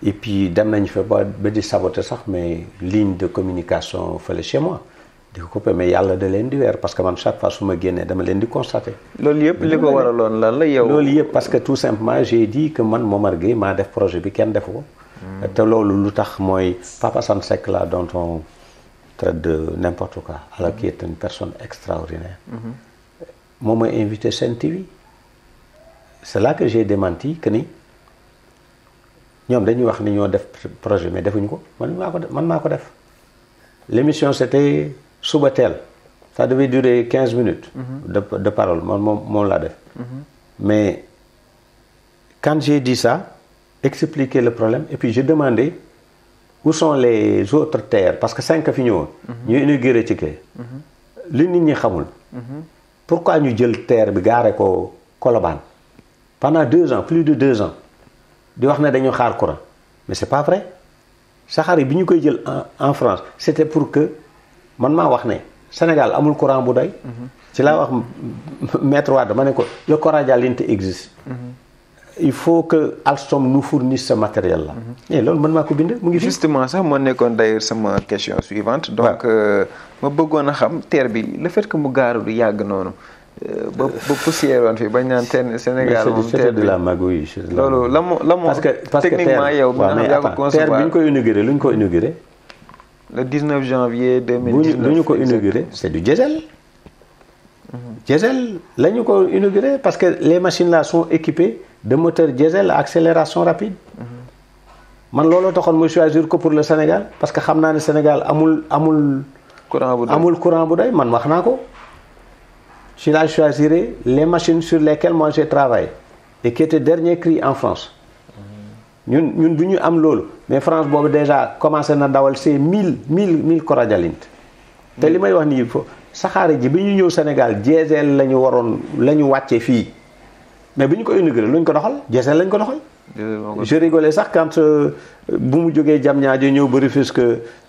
Et puis dem nañu fa ba di saboter sax mais ligne de communication fële chez moi di ko coupé mais yàlla da leen di weer parce que man chaque fois su ma génnee dama leen di constater. loolu yëpp li ko waraloon lan la yow. loolu yëpp parce que tout simplement j'ai dit que man Momar Gueye maa def projet bi kenn defu ko. te loolu lu tax mooy Papa Assane Seck là dont on traite de n'importe quoi alors qu'il est une personne extraordinaire. moom ma invité Sen TV. c'est là que j'ai démenti que ni. ñoom dañuy wax ni ñoo def projet mais defuñu ko man maa ko def l'émission c'était suba teel ça devait durer 15 minutes de parole moom laa def mais quand j'ai dit ça expliquer le problème et puis je demandais où sont les autres terres parce que 5 fi ñëwoon ñu inauguré ci kay li nit ñi xamul pourquoi ñu jël terre bi gaare ko Colobane pendant 2 ans plus de 2 ans di wax ne dañu xaar courant mais c'est pas vrai saxaar yi bi ñu koy jël en France c'était pour que man maa wax ne Sénégal amul courant bu doy. ci laa wax maître Wade ma ne ko le Coradialite existe. il faut que Alstom nous fournisse ce matériel là. et loolu man maa ko bind mu ngi fi. justement sax moo nekkoon d'ailleurs sama question suivante. donc ma bëggoon a xam terre bi le fait que mu gaaru du yàgg noonu. ba poussière woon fii bañ naan Sénégal moom terre bi de la magouille. loolu la moo parce que techniquement yow. waaw mais attends terre bi ñu ko inauguré lu ñu ko inauguré. le 19 janvier 2019 lu ñu ko inauguré c'est du diesel. diesel la ñu ko inauguré parce que les machines là sont équipées de moteurs diesel à accélération rapide. man looloo taxoon ma choisir ko pour le Sénégal parce que xam naa ne Sénégal amul courant bu doy man wax naa ko. je la choisirais les machines sur lesquelles moi j'ai travaillé et qui étaient dernier cri en France ñun du ñu am loolu mais France boobu déjà commencé na dawal c'est 1000 Coradialite te li may wax nii saxaare ji bi ñu ñëw Sénégal diesel la ñu wàcce fii mais bi ñu ko inauguré lu ñu ko doxal diesel lañ ko doxal. je rigolais sax quand bu mu jógee Diamniadio ñëw ba Rufisque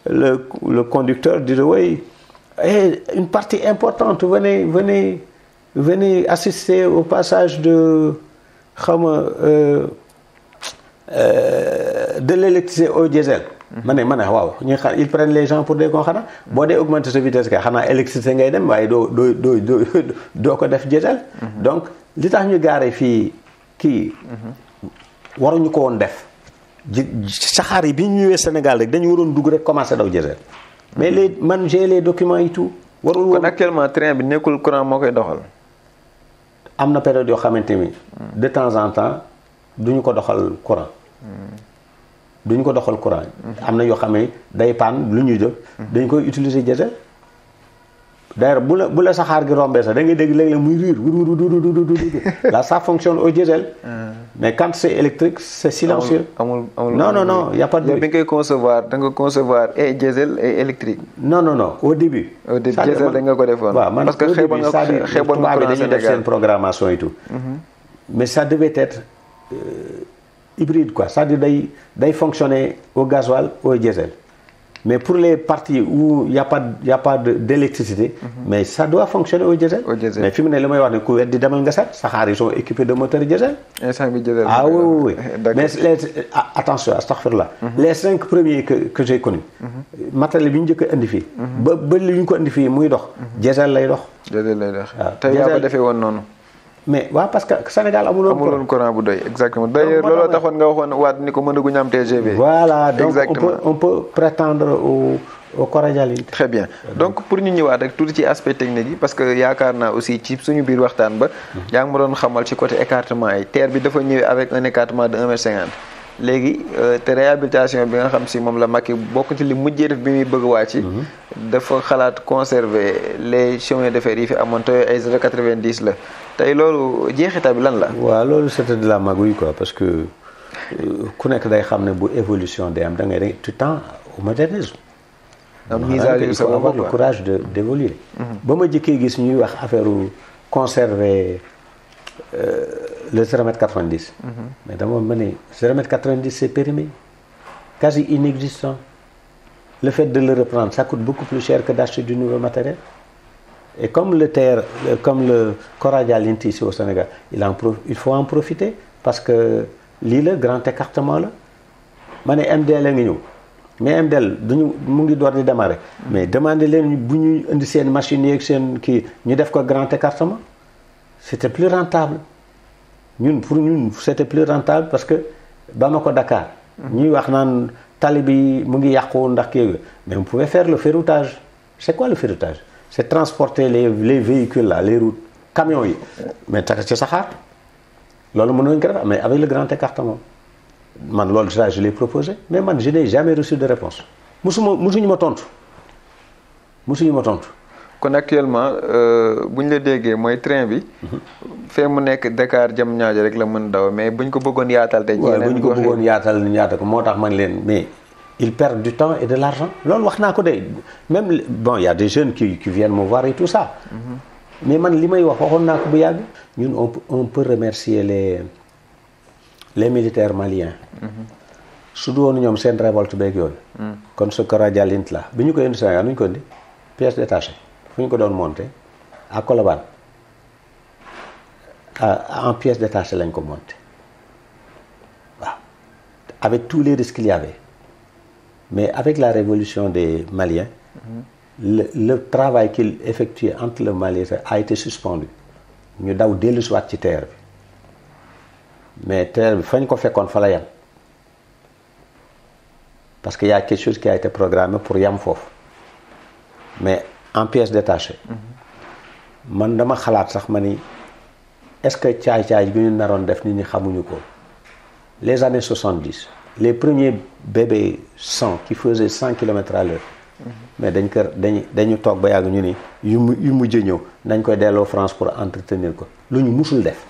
le conducteur disait oui. Et une partie importante venez assister au passage de l'électricité au diesel. ma ne waaw ils prennent les gens pour des cons xanaa boo dee augmenter sa vitesse kay xanaa électricité ngay dem waaye doo ko def diesel. donc li tax ñu gaaree fii kii waruñu ko woon def saxaar yi bi ñu ñëwee Sénégal rek dañu waroon dugg rek commencer daw diesel. mais j'ai les documents et tout. warul kon actuellement train bi nekkul courant moo koy doxal. am na période yoo xamante ni de temps en temps duñu ko doxal courant. am na yoo xam ne day panne lu ñuy def. dañ koy utiliser diesel. d'ailleurs bu la saxaar gi rombee sax da ngay dégg léeg-léeg muy riir là ça fonctionne au diesel. mais quand c'est électrique c'est silencieux. non y a pas de bruit. bi nga koy concevoir da nga concevoir et diesel et électrique. non au début. diesel da nga ko defoon. waaw man parce que xeeboon nga dañuy def seen programmation et tout. mais ça devait être hybride quoi c'est-à-dire day fonctionner au gasoil au diesel. mais pour les parties où il y a pas d'électricité. mais ça doit fonctionner au diesel. mais fi mu ne li may wax ne ku weddi demal nga set saxaar yi sont équipés de moteurs diesel. instant bi diesel. oui. mais attention astaghfirullah. les 5 premiers que j'ai connus. matériel bi ñu njëkk a indi fii. ba li ñu ko indi fii muy dox. diesel lay dox. waaw te yaa ko defee woon noonu. mais waaw parce que Sénégal amuloon courant bu doy exactement d'ailleurs looloo taxoon nga waxoon waat ni ko mënaguñu am TGV. voilà donc on peut prétendre au Coradialite. très bien donc pour ñu ñëwaat rek tuuti ci aspect technique yi parce que yaakaar naa aussi ci suñu biir waxtaan ba. yaa ngi ma doon xamal ci côté écartement yi terre bi dafa ñëwee avec un écartement de 1,50 m. léegi te réhabilitation bi nga xam si moom la Macky bokk ci li mujjee def bi muy bëgg wàcc. dafa xalaat conserver les chemins de fer yi fi amoon te ay 0,90 la. tey loolu jeexital bi lan la. waaw loolu c'était de la magouille quoi parce que ku nekk day xam ne bu évolution day am da ngay tu tends au modernisme. mise à jour il faut avoir le courage d'évoluer. ba ma jëkkee gis ñuy wax affaire conserver le 0,90 m. mais dama ma ne 0,90 m c'est périmé quasi inexistant. le fait de le reprendre, ça coûte beaucoup plus cher que d'acheter du nouveau matériel. Et comme le Coradial ici au Sénégal, il faut en profiter parce que lii la grand écartement la ma ne MDL a ngi ñëw mais MDL mu ngi door di démarrer mais demandez leen bu ñuy indi seen machine yeeg seen kii ñu def ko grand écartement c'était plus rentable pour ñun c'était plus rentable parce que Bamako Dakar ñuy wax naan tali bi mu ngi yàqu ndax kii mais on pouvait faire le ferroutage. C'est quoi le ferroutage? C'est transporter les véhicules là, les routes, camions yi mais tax ci saxaar loolu mën nañu ko def mais avec le grand écartement man loolu ça je l'ai proposé mais man je n'ai jamais reçu de réponse musuñu ma tontu. kon actuellement bu ñu la déggee mooy train bi fee mu nekk Dakar Diamniadio rek la mën daw mais buñ ko bëggoon yaatal tey bu ñu ko bëggoon yaatal ko moo tax man leen mais ils perdent du temps et de l'argent loolu wax naa ko de même bon il y a des jeunes qui viennent me voir et tout ça mais man li may waxoon naa ko bu yàgg ñun on peut remercier les militaires maliens su du woon ñoom seen révolte beeg yooyu kon ce Coradial int la bi ñu ko indi Sénégal nu ñu ko indi pièces détachées fu ñu ko doon monté à Colobane en pièces détachées lañ ko monté waaw avec tous les risques qu'il y avait mais avec la révolution des Maliens le travail qu'il effectuait entre le Mali a été suspendu ñu daw dellu si waat ci terre bi mais terre bi fañ ko fekkoon fa la yam parce qu'il y a quelque chose qui a été programmé pour yam foofu mais en pièces détachées man dama xalaat sax ma ni est-ce que caay-caay gi ñu naroon def nit ñi xamuñu ko les années 70 les premiers bébés 100 qui faisaient 100 km à l'heure mais dañu toog ba yàgg ñu ni yu mujj ñëw nañ koy delloo France pour entretenir ko lu ñu musul def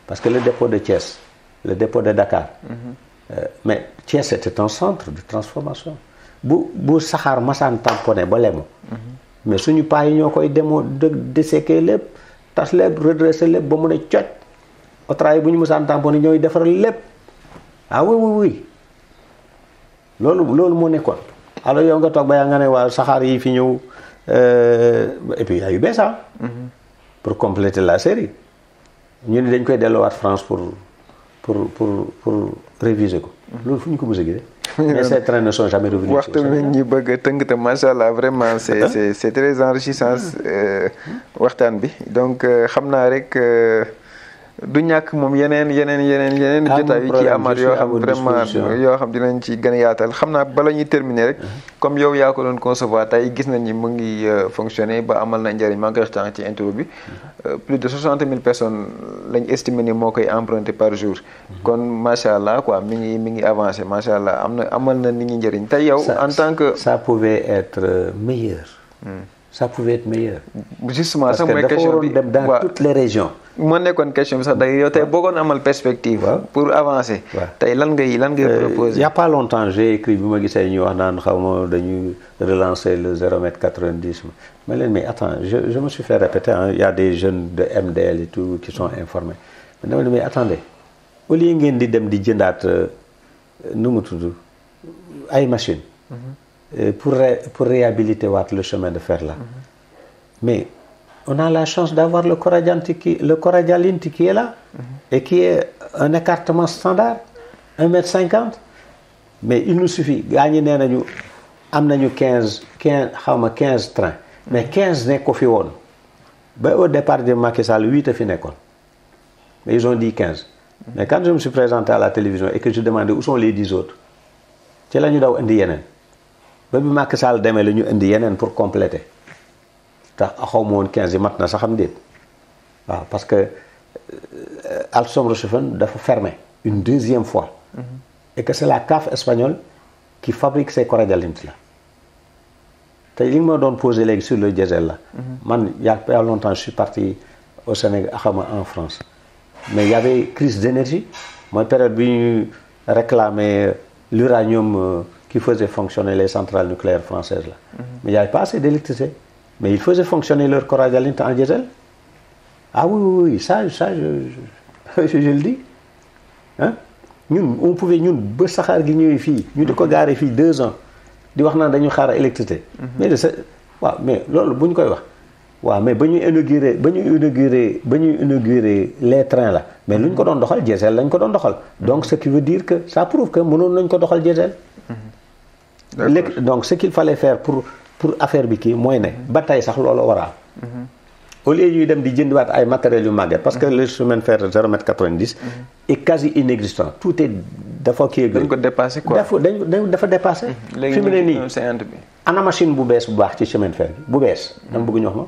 parce que le dépôt de Thiès le dépôt de Dakar mais Thiès c'était un centre de transformation bu saxaar masaan tamponné ba lemu mais suñu paa yi ñoo koy déséquer lépp tas lépp redresser lépp ba mun a coj otra yi bu ñu masaan tamponné ñooy defaral lépp ah oui loolu moo nekkoon alors yow nga toog ba yaa nga ne waa saxaar yi fi ñëw et puis y a eu bees pour compléter la série ñu ni dañ koy delloowaat France pour réviser ko loolu fu ñu ko mos a gisee mais ces trains ne sont jamais revenus. waxtu bi ñu bëgg a tënk te macha allah vraiment c'est très enrichissant waxtaan bi donc xam naa rek du ñàkk moom yeneen jotaay yu ci amaat yoo xam vraiment yoo xam dinañ ci gën a yaatal xam naa bala ñuy terminer rek comme yow yaa ko doon concevoir tey gis nañ ni mu ngi fonctionner ba amal na njëriñ maa ngi koy waxtaan ci intro bi plus de 60 000 personnes lañ estimé ni moo koy emprunté par jour kon macha allah quoi mi ngi avancé macha allah amal na nit ñi njëriñ tey yow en tant que ça pouvait être meilleur ça pouvait être meilleur justement sax mooy question bi dem dans toutes les régions moo nekkoon question bi sax day yow tey boo koon amal perspective pour avancer tey lan ngay proposer il y a pas longtemps j'ai écrit bi ma gisee ñu wax naan xaw ma dañuy relancer le 0,90 mais leen mais attends je me suis fait répéter il y a des jeunes de MDL et tout qui sont informés mais attendez au lieu ngeen di dem di jëndaat nu mu tudd ay machines pour réhabiliter waat le chemin de fer là mais on a la chance d'avoir le Coradial qui est là et qui est un écartement standard 1,50 m mais il nous suffit gaa ñi nee nañu am nañu 15 trains mais 15 nekk ko fi woon ba au départ de Macky Sall 8 a fi nekkoon mais ils ont dit 15 mais quand je me suis présenté à la télévision et que je demandais où sont les 10 autres ci la ñu daw indi yeneen ba bi Macky Sall demee la ñu indi yeneen pour compléter tax xaw ma woon 15 yi mat na sax am déet waaw parce que Alstom Rochefoucauld dafa fermé une deuxième fois et que c'est la CAF espagnole qui fabrique ces Coradial là te li nga ma doon posé léegi sur le diesel là man il y a pas longtemps je suis parti au Sénégal en France mais il y avait crise d'énergie mooy période bi ñu réclamé l'uranium qui faisait fonctionner les centrales nucléaires françaises là mais il n'y avait pas assez d'électricité mais ils faisaient fonctionner leur Coradial en diesel ah oui ça je le dis hein ñun on pouvait ñun ba saxaar gi ñëwee fii ñu di ko gaaree fii 2 ans di wax naan dañu xaar électricité. mais de waaw mais loolu bu ñu koy wax. waaw mais ba ñuy inauguré les trains là mais lu ñu ko doon doxal diesel lañ ko doon doxal. donc ce qui veut dire que ça prouve que mënoon nañ ko doxal diesel. léegi donc ce qu'il fallait faire pour affaire bi kii mooy ne ba tey sax loolu war a am. au lieu ñuy dem di jëndiwaat ay matériels yu màgget parce que le chemin de fer 0,90 est quasi inexistant tout est dafa kii. dañ ko dépassé quoi dafa dépassé. fi mu ne nii ana machine bu bees bu baax ci chemin de fer bi bu bees. dama bëgg ñu wax ma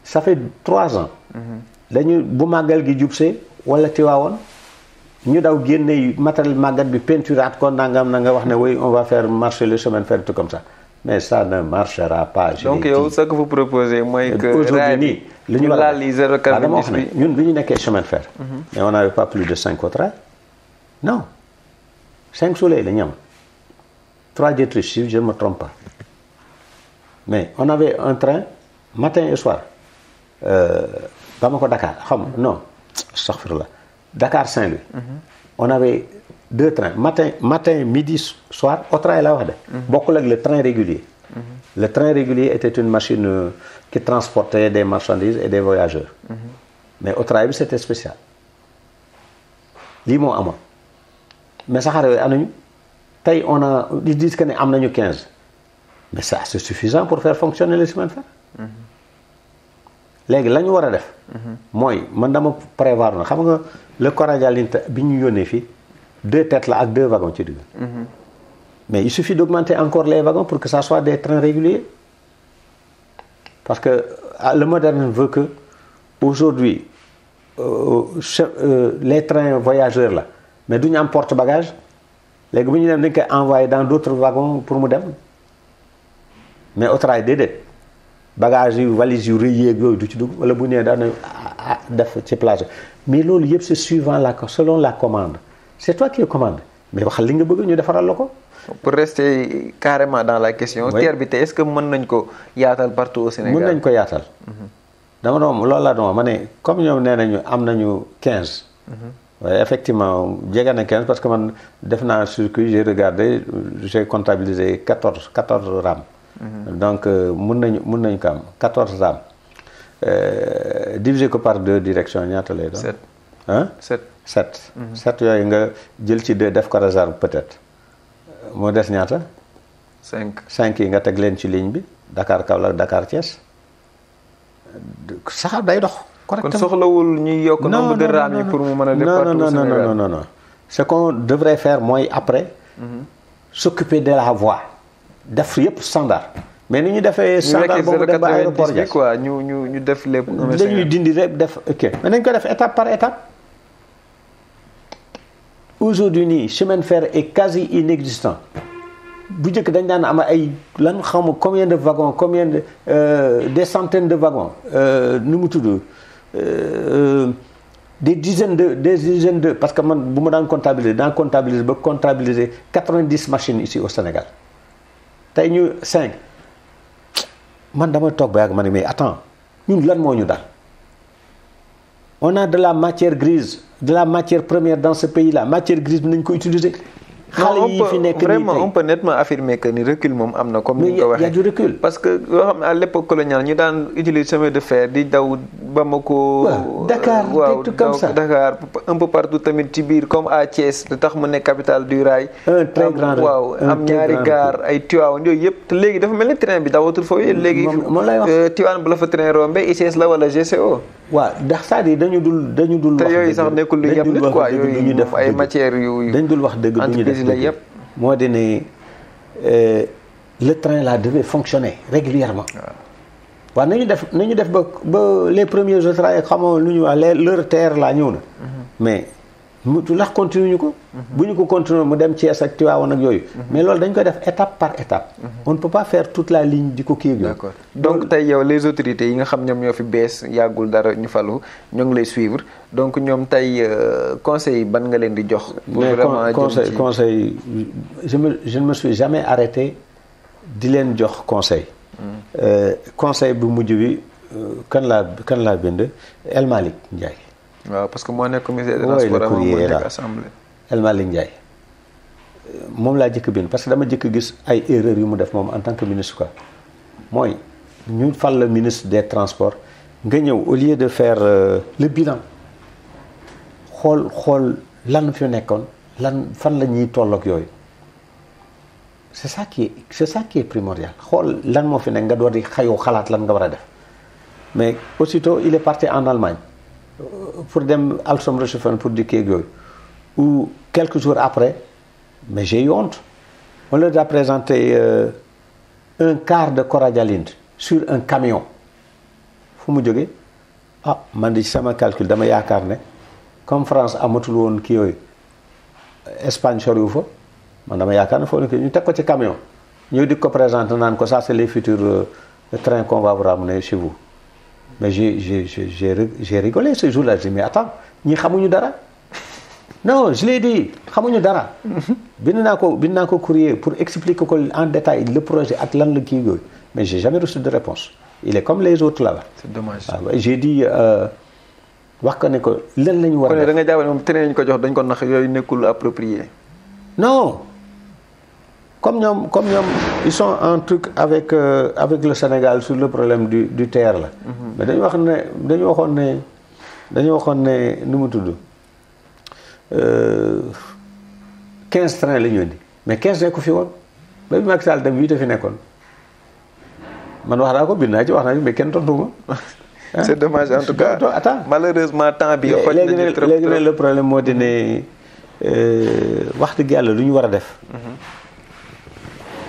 ça fait 3 ans. dañu bu màggal gi jubsee wala Tiwaawoon ñu daw génne matériel màggat bi peinturaat ko nangam na nga wax ne oui on va faire marcher le chemin de fer tout comme ça. mais ça ne marchera pas. donc yow ce que vous proposez mooy que aujourd'hui nii li ñu laal li 0,90 dama wax ne ñun bi ñu nekkee chemin de fer. mais on n'avait pas plus de 5 autrains. non 5 soleils la ñu am 3 Dietrich si je ne me trompe pas mais on avait un train matin et soir Bamako Dakar xam non astaghfirullah Dakar Saint-Louis. on avait 2 trains matin midi soir autrain la wax de. bokkul ak le train régulier. le train régulier était une machine qui transportait des marchandises et des voyageurs. mais autrain bi c'était spécial. lii moo amoon mais saxaar yooyu am nañu tey on a ils disent que ne am nañu 15 mais ça c'est suffisant pour faire fonctionner le chemin de fer. léegi la ñu war a def. mooy man dama prévoir na xam nga le Coradial bi ñu yónnee fii 2 têtes la ak 2 wagons ci digg. mais il suffit d'augmenter encore les wagons pour que ça soit des trains réguliers parce que le moderne veut que aujourd'hui les trains voyageurs là mais du ñu am porte-bagages léegi bu ñu dem dañ koy envoyer dans d'autres wagons pour mu dem mais au train déedéet bagages yu valises yu rëy yeeg yooyu du ci dugg wala bu nee daan def ci plage mais loolu yëpp c'est suivant selon la commande c'est toi qui commande mais waxal li nga bëgg ñu defaral la ko. pour rester carrément dans la question. TER bi tey est-ce que mën nañ ko yaatal partout au Sénégal. mën nañ ko yaatal. dama doon loolu la doon ma ne comme ñoom nee nañu am nañu 15. waaye effectivement jege na 15 parce que man def naa circuit j'ai regardé j'ai comptabilisé 14 rames. donc mën nañu ko am 14 rames. diviser ko par 2 directions ñaata lay doon. 7. ah 7. 7 yooyu nga jël ci 2 def ko réserve peut-être. moo des ñaata. 5 yi nga teg leen ci ligne bi Dakar Kaolack Dakar Thiès sax day dox. correctement kon soxlawul ñuy yokk nombre de rames yi pour mu mën a def partout au Sénégal. non ce qu'on devrait faire mooy après. s'occuper de la voie. def yëpp standard. mais ni ñu defee standard boobu dem ba aéroport Diass quoi ñu def lépp. dañuy dindi rek def ok mais nañ ko def étape par étape. aujourd'hui nii chemin de fer est quasi inexistant bu njëkk dañ daan am ay lan xamu combien de wagons combien de des centaines de wagons nu mu tudd des dizaines de parce que man bu ma daan comptabiliser ba comptabiliser 90 machines ici au Sénégal tey ñu 5 man dama toog ba yàgg ma ne mais attends ñun lan moo ñu daal on a de la matière grise de la matière première dans ce pays-là matière grise bi nañ ko utiliser. xale yi fi nekk vraiment on peut nettement affirmer que ni recul moom am na comme ni nga ko waxee. mais y a du recul. parce que yoo xam ne à l'époque coloniale ñu daan utiliser chemin de fer di daw Bamako. Dakar waaw tout comme ça Dakar un peu partout tamit ci biir comme à Thiès lu tax mu nekk capitale du rail. un très grand waaw am ñaari gare ay Tivaouane yooyu yëpp te léegi dafa mel ni train bi dawatul foofu léegi. moom lay wax Tivaouane bu la fa train rombe ICS la wala GCO. waaw ndax c'est-à-dire dañu dul wax te yooyu sax nekkul lu yem nit quoi yooyu moom ay matières yu dañ dul wax dëgg du ñu def la yëpp. moo di ne le train là devait fonctionner régulièrement. waaw nañu def ba les premiers trains xamoo lu ñu wax leur TER là ñëw na. mais mu lax continuer ñu ko. bu ñu ko continuer mu dem Thiès ak Tivaouane ak yooyu. mais loolu dañ koy def étape par étape. on ne peut pas faire toute la ligne di ko kii ak d'accord donc tey yow les autorités yi nga xam ñoom ñoo fi bees yàggul dara ñu falu ñoo ngi lay suivre donc ñoom tey conseil ban nga leen di jox. pour vraiment conseil je ne me suis jamais arrêté di leen jox conseil. conseil bu mujj bi kan laa bind El Malick Ndiaye. waaw parce que moo nekk commissaire de transport moo nekk assemblée. El Malick Ndiaye moom laa jëkk bind parce que dama jëkk gis ay erreurs yu mu def moom en tant que ministre quoi mooy ñu fal le ministre des transports nga ñëw au lieu de faire le bilan xool lan fi nekkoon lan fan la ñuy tolloog yooyu c'est ça qui est primordial xool lan moo fi nekk nga door di xayoo xalaat lan nga war a def mais aussitôt il est parti en Allemagne pour dem Alstom-Reichshoffen pour di kéeg yooyu ou quelques jours après mais j'ai eu honte on leur a présenté un quart de coradialine sur un camion fu mu jógee man di sama calcul dama yaakaar ne comme France amatul woon kii yooyu Espagne soriwu fa man dama yaakaar ne foofu ne ñu teg ko ci camion ñëw di ko présenter naan ko ça c'est les futurs trains qu'on va vous ramener chez vous mais j'ai rigolé ce jour-là je dis mais attends ñi xamuñu dara non je l'ai dit xamuñu dara bind naa ko courrier pour expliquer ko en détail le projet ak lan la kii yooyu mais j'ai jamais reçu de réponse il est comme les autres là-bas. c'est dommage. j'ai dit wax ko ne ko lan la ñu war a def. da nga jàpp ne moom train ñu ko jox dañ ko nax yooyu nekkul approprié. non comme ñoom ils sont en truc avec le Sénégal sur le problème du TER la. mais dañu waxoon ne nu mu tudd 15 trains la ñu indi mais 15 nekku fi woon ba bi Macky Sall dem 8 a fi nekkoon man wax naa ko bind naa ci wax naa ci mais kenn tontu ma. c'est dommage en tout cas malheureusement temps bi. xoj nañu trop léegi nag le problème moo di ne wax dëgg yàlla lu ñu war a def.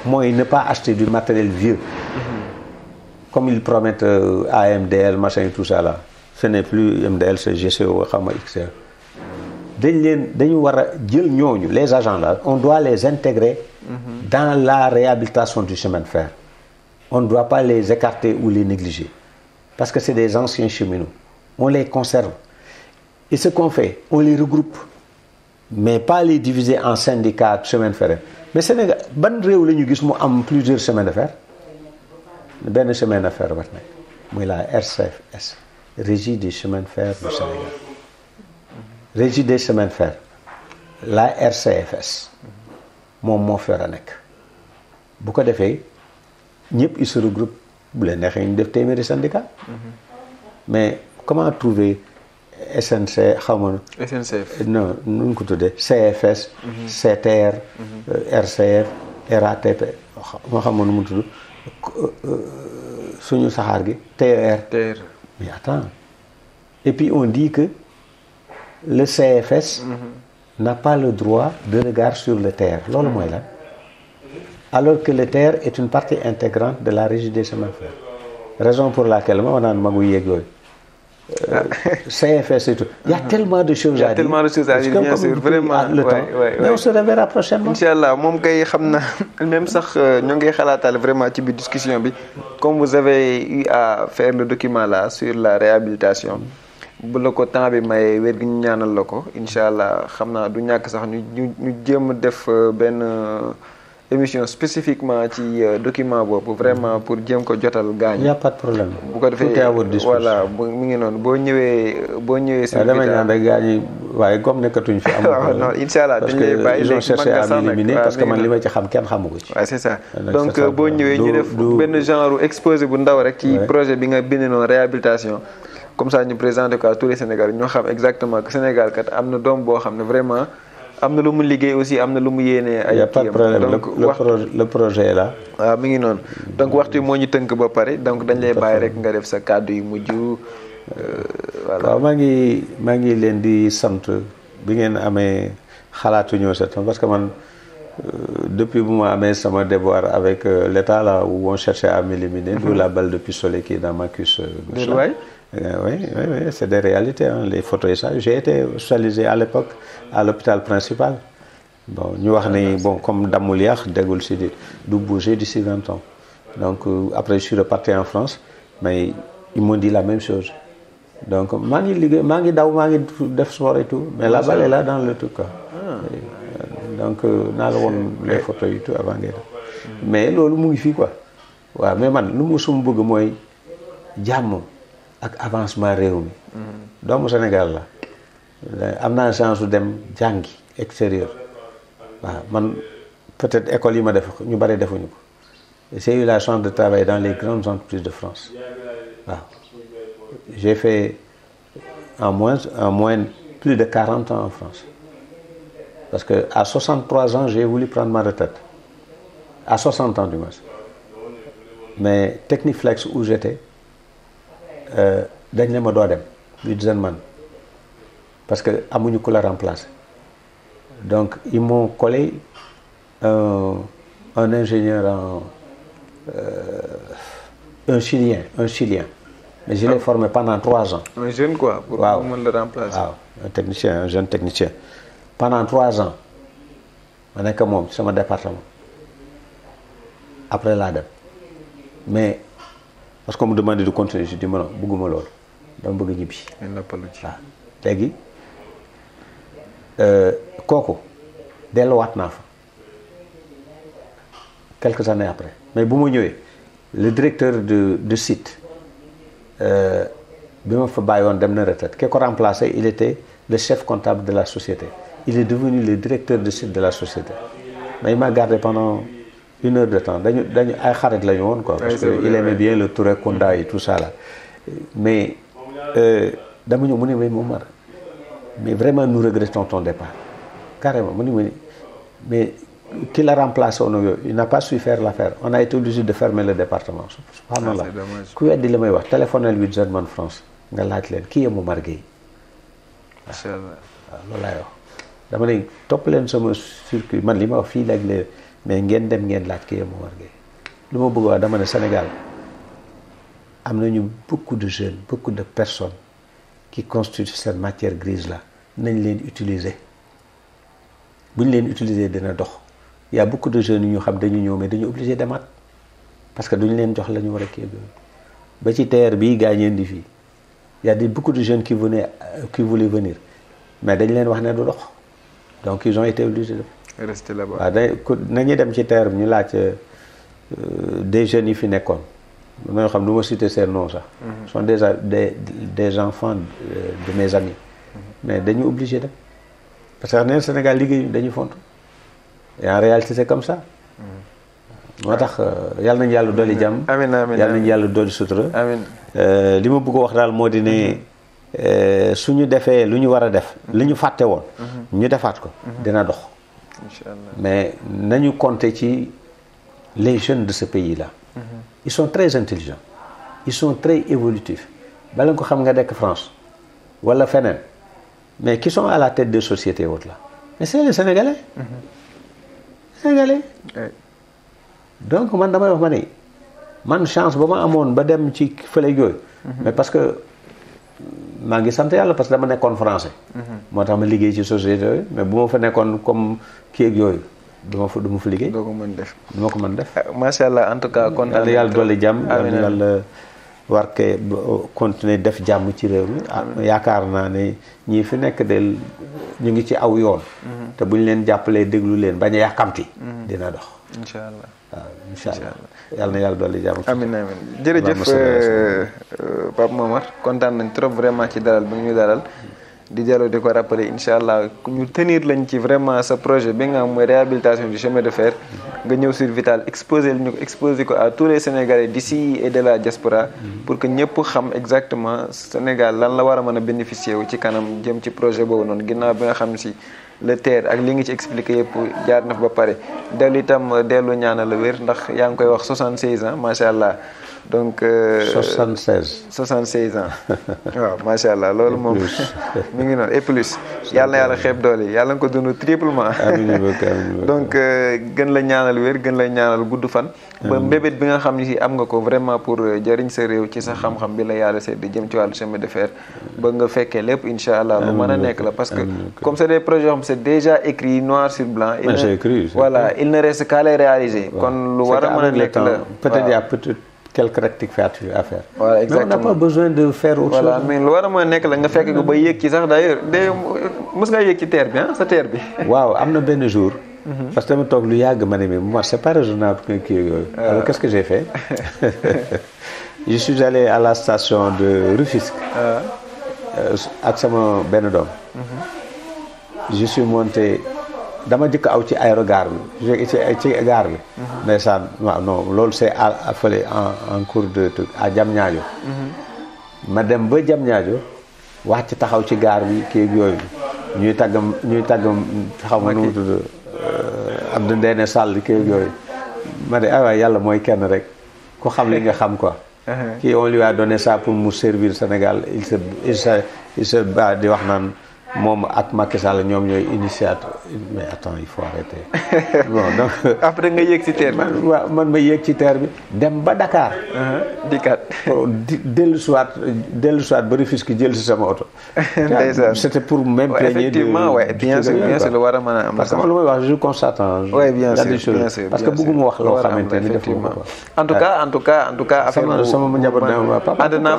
mooy ne pas acheter du matériel vieux. comme ils promettent AMDL machin et tout ça là ce n'est plus MDL c'est GCO xam nga XR. dañu war a jël ñooñu les agents là on doit les intégrer. dans la réhabilitation du chemin de fer. on ne doit pas les écarter ou les négliger. Parce que c'est des anciens cheminots. On les conserve. Et ce qu'on fait, on les regroupe. Mais pas les diviser en syndicats, chemins de fer. Mais Sénégal, ban réew la ñu gis mu am plusieurs chemins de fer. benn chemin de fer war nekk muy la RCFS, Régie des chemins de fer du Sénégal. Régie des chemins de fer, la RCFS moom moo fi war a nekk. bu ko defee ñëpp ils se regroupent. bu leen neexee ñu def téeméeri syndicat. mais comment trouver SNC xamoon. SNCF non nu ñu ko tuddee CFS. CTR. RCF RATP moo xamoon nu mu tudd suñu saxaar gi TER. mais attends et puis on dit que le CFS. n'a pas le droit de regard sur le TER loolu mooy lan. alors que le TER est une partie intégrante de la régie des chemins de fer. Raison pour laquelle ma naan magu yeeg yooyu. CFS et tout. Il y a tellement de choses à dire. Il y a tellement de choses à dire, bien sûr, vraiment. Mais on se reverra prochainement. Inch'Allah, moom kay xam na même sax ñoo ngi xalaatal vraiment ci biir discussion bi comme vous avez eu à faire le document là sur la réhabilitation. bu la ko temps bi may wér gi ñu ñaanal la ko inch'Allah xam naa du ñàkk sax ñu jéem a def benn. émission spécifiquement ci document boobu vraiment pour jéem ko jotal gaañ. y a pas de problème. bu ko defee voilà mu ngi noonu boo ñëwee. si damay ñaan rek gaañ yi waaye comme nekkatuñ fi. amul non incha allah dañ lay bàyyi ils ont cherché à m'éliminer parce que man li ma ci xam kenn xamu ko ci. waaw c'est ça donc boo ñëwee ñu def benn genre exposé bu ndaw rek. ci projet bi nga bind noonu réhabilitation. comme ça ñu présenté ko à tous les Sénégalais ñoo xam exactement que Sénégal kat am na doom boo xam ne vraiment. am na lu mu liggéey aussi am na lu mu yéene ay. y a pas de problème donc le projet est là. waaw mi ngi noonu donc waxtu moo ñu tënk ba pare donc dañ lay bàyyi rek nga def sa kàddu yu mujj. voilà waaw maa ngi leen di sant bi ngeen amee xalaatu ñëw sa temps parce que man depuis bu ma amee sama déboire avec l'État là où on cherchait à m'éliminer. d'où la balle de pistolet qui est dans ma cuisse. Oui, c'est des réalités, hein, les photos et ça. J'ai été hospitalisé à l'époque à l'hôpital principal. Bon, ñu wax ni bon comme damul yàq déggul si du bouger d'ici 20 ans. Donc après je suis reparti en France, mais ils m'ont dit la même chose. Donc maa ngi liggéey maa ngi daw maa ngi def sport et tout, mais la balle est là dans le truc quoi. Donc naa la woon les photos et tout avant ngay def. Mais loolu mu ngi fii quoi. waaw mais man lu mu suma bëgg mooy jàmm. ak avancement réew mi. doomu Sénégal la am naa chance su dem jàngi extérieur waaw man peut-être école yi ma def ñu bari defuñu ko. J'ai eu la chance de travailler dans les grandes entreprises de France. Waaw j'ai fait en moyenne plus de 40 ans en France. Parce que à 63 ans j'ai voulu prendre ma retraite. À 60 ans du moins. Mais Techniflex où j'étais dañ ne ma doo dem ñu dizaine man parce que amuñu ku la remplacer. Donc ils m'ont collé un ingénieur un Chilien. Mais je l'ai formé pendant 3 ans. Un jeune quoi, pour mën le remplacer. Waaw un jeune technicien. Pendant 3 ans ma nekk moom ci sama département après laa dem mais parce qu'on me demandait de continuer je dis ma non bëgguma loolu dama bëgg ñibbi. waaw léegi kooku delluwaat naa fa quelques années après mais bu ma ñëwee le directeur de site bi ma fa bàyyi woon dem na retraite ki ko remplacé il était le chef comptable de la société il est devenu le directeur de site de la société mais il m'a gardé pendant 1 heure de temps dañu ay xarit la ñu woon quoi parce que il aimait bien le Touré Kunda et tout ça là mais dama ñëw mu ne mais Momar mais vraiment nous regrettons ton départ carrément mu ne mais qui l'a remplacé il n'a pas su faire l'affaire on a été obligé de fermer le département subhanallah ku weddi li may wax téléphonel 8 German France nga laaj leen kii yee Momar Gueye macha allah waaw loolu laay wax dama ne topp leen sama circuit man li ma wax fii léegi mais ngeen dem ngeen laaj kii yee Momar Gueye lu ma bëgg wax dama ne Sénégal am nañu beaucoup de jeunes beaucoup de personnes qui constituent cette matière grise là nañ leen utiliser bu ñu leen utiliser dina dox il y a beaucoup de jeunes yu ñu xam dañu ñëw mais dañu obligé demaat parce que duñu leen jox la ñu war a kii ba ci TER bii gaa ñeen di fii il y a beaucoup de jeunes qui voulaient venir mais dañ leen wax ne du dox donc ils ont été obligés de rester là-bas. waaw nañuy dem ci TER bi ñu laaj des jeunes yi fi nekkoon ñoo xam du ma citer seen nom sax sont déjà des enfants de mes amis mais dañu obligé dem parce que neen Sénégal liggéey dañuy font et en réalité c'est comme ça moo tax yàlla nañu yàlla dolli jàmm amiin amiin yàlla nañu yàlla dolli sutura amiin li ma bëgg a wax daal moo di ne suñu defee lu ñu war a def li ñu fàtte woon ñu defaat ko dina dox inchallah mais nañu compter ci les jeunes de ce pays là ils sont très intelligents ils sont très évolutifs bala nga ko xam nga dekk France wala feneen mais qui sont à la tête des sociétés autres là mais c'est les Sénégalais donc man damay wax ma ne man chance ba ma amoon ba dem ci fële yooyu mais parce que maa ngi sant yàlla parce que dama nekkoon français moo tax ma liggéey ci société yooyu mais bu ma fa nekkoon comme kii ak yooyu du ma fa liggéey doo ko mën def du ma ko mën def macha allah en tout cas kontaan yàlla dolli jàmm yàlla war ke continuer def jàmm ci réew mi yaakaar naa ne ñii fi nekk del ñu ngi ci aw yoon te bu ñu leen jàppalee déglu leen bañ a yàkkamti dina dox incha allah waaw incha allah yàlla na yàlla dolli jàmm amiin amiin jërëjëf Pape Momar kontaan nañ trop vraiment ci dalal bi ñu dalal di jalo di ko rappeler incha allah ñu tenir lañ ci vraiment sa projet bi nga xam mooy réhabilitation du chemin de fer nga ñëw sur Vital exposer ko à tous les Sénégalais d'ici et de la diaspora pour que ñëpp xam exactement Sénégal lan la war a mën a bénéficier wu ci kanam jëm ci projet boobu noonu ginnaaw bi nga xam si le TER ak li nga ci expliqué yëpp jaar na fa ba pare dellu itam dellu ñaanal la wér ndax yaa ngi koy wax 76 ans macha allah donc 76 ans waaw macha allah loolu moom mi ngi noonu et plus yàlla na yàlla xeeb doole yi yàlla nga ko dund triplement donc gën la ñaanal wér gën la ñaanal gudd fan ba mbébét bi nga xam ni si am nga ko vraiment pour jëriñ sa réew ci sa xam-xam bi la yàlla seet di jëm ci wàllu chemin de fer ba nga fekkee lépp incha allah lu mën a nekk la parce que comme c'est des projets xam c'est déjà écrit noir sur blanc voilà il ne reste qu'à les réaliser kon lu war a mën a nekk la peut-être quelques rectificatives à faire. Voilà, exactement. Mais on n'a pas besoin de faire autre chose. Mais lu war a mën a nekk la nga fekk ko ba yéeg ci sax d'ailleurs mos nga yéeg ci terre bi sa terre bi. waaw am na benn jour. parce que dama toog lu yàgg ma ne mais moi c'est pas raisonnable que kii yooyu. alors qu'est-ce que j'ai fait je suis allé à la station de Rufisque. ak sama benn doom. je suis monté dama jëkk aw ci aérogare bi ci gare bi. ndeysaan waaw non loolu c'est fële en cours de truc à Diamniadio. ma dem ba Diamniadio wàcc taxaw ci gare bi kii yooyu ñuy tàggam xaw ma nu mu tudd Abdou Ndéné Sall kii yooyu ma de waaye yàlla mooy kenn rek ku xam li nga xam quoi. kii on lui a donné ça pour mu servir Sénégal il se bat di wax naan moom ak Macky Sall ñoom ñooy initiateur mais attends il faut arrêter. Bon donc après nga yéeg ci terre bi. waaw man ma yéeg ci terre bi dem ba Dakar. dikkaat. dellu soit ba Rufisque jël si sama oto. C'était pour m'imprégner de effectivement ouais bien sûr lu war a mën a am. parce que lu may wax je constate. oui bien sûr parce que bëgguma wax loo xamante ni defuma ko. en tout cas affaire sama njaboot ne ma papa. ànd naa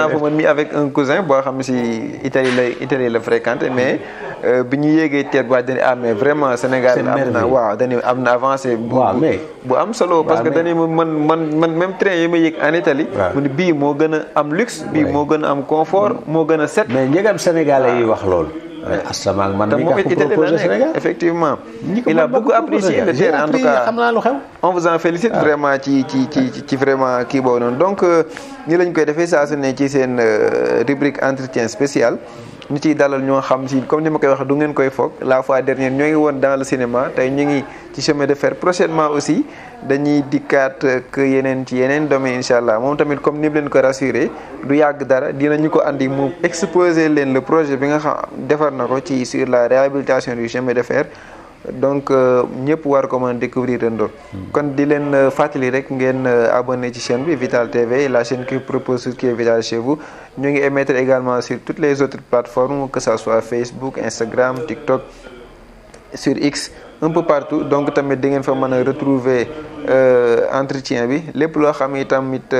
fa man mi avec un cousin boo xam si Italie la fréquenté mais bi ñu yéegee teer bu dañu mais vraiment Sénégal am na avancé bu am solo parce que dañu man même train yi ma yéeg en Italie mu ne bii moo gën a am luxe bii moo gën a am confort moo gën a set mais njëgam sénégalais yi wax loolu asama man mi ka ko proposé Sénégal effectivement il a beaucoup apprécié le terrain en tout cas xam naa lu xew on vous en félicite vraiment ci vraiment kii boobu noonu donc ni lañ koy defee saa su ne ci seen rubrique entretien spécial ñu ciy dalal ñoo xam si comme ni ma koy wax du ngeen koy foog la fois dernière ñoo ngi woon dans le cinéma tey ñu ngi ci chemin de fer prochainement aussi dañuy dikkaat que yeneen domaine incha allah moom tamit comme ni mu leen ko rassuré du yàgg dara dinañu ko andi mu exposer leen le projet bi nga xam defar na ko ci sur la réhabilitation du chemin de fer donc ñëpp war ko mën a découvrir ndo kon di leen fàttali rek ngeen abonné ci chaîne bi Vital TV la chaîne qui propose tout ce qui est vital chez vous ñu ngi émettre également sur toutes les autres plateformes que ça soit Facebook Instagram TikTok sur X un peu partout donc tamit di ngeen fa mën a retrouver entretien bi lépp loo xam ne tamit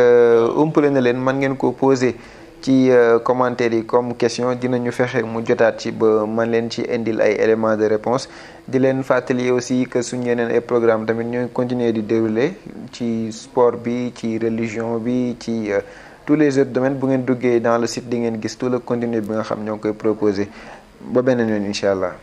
umpale na leen mën ngeen ko poser ci commentaire yi comme question dinañu fexe mu jotaat ci ba man leen ci indil ay éléments de réponse di leen fàttali aussi que suñu yeneen ay programme tamit ñooy continuer di dérouler ci sport bi ci religion bi ci tous les autres domaines bu ngeen duggee dans le site di ngeen gis tout le contenu bi nga xam ñoo ngi koy proposer ba beneen yoon incha allah.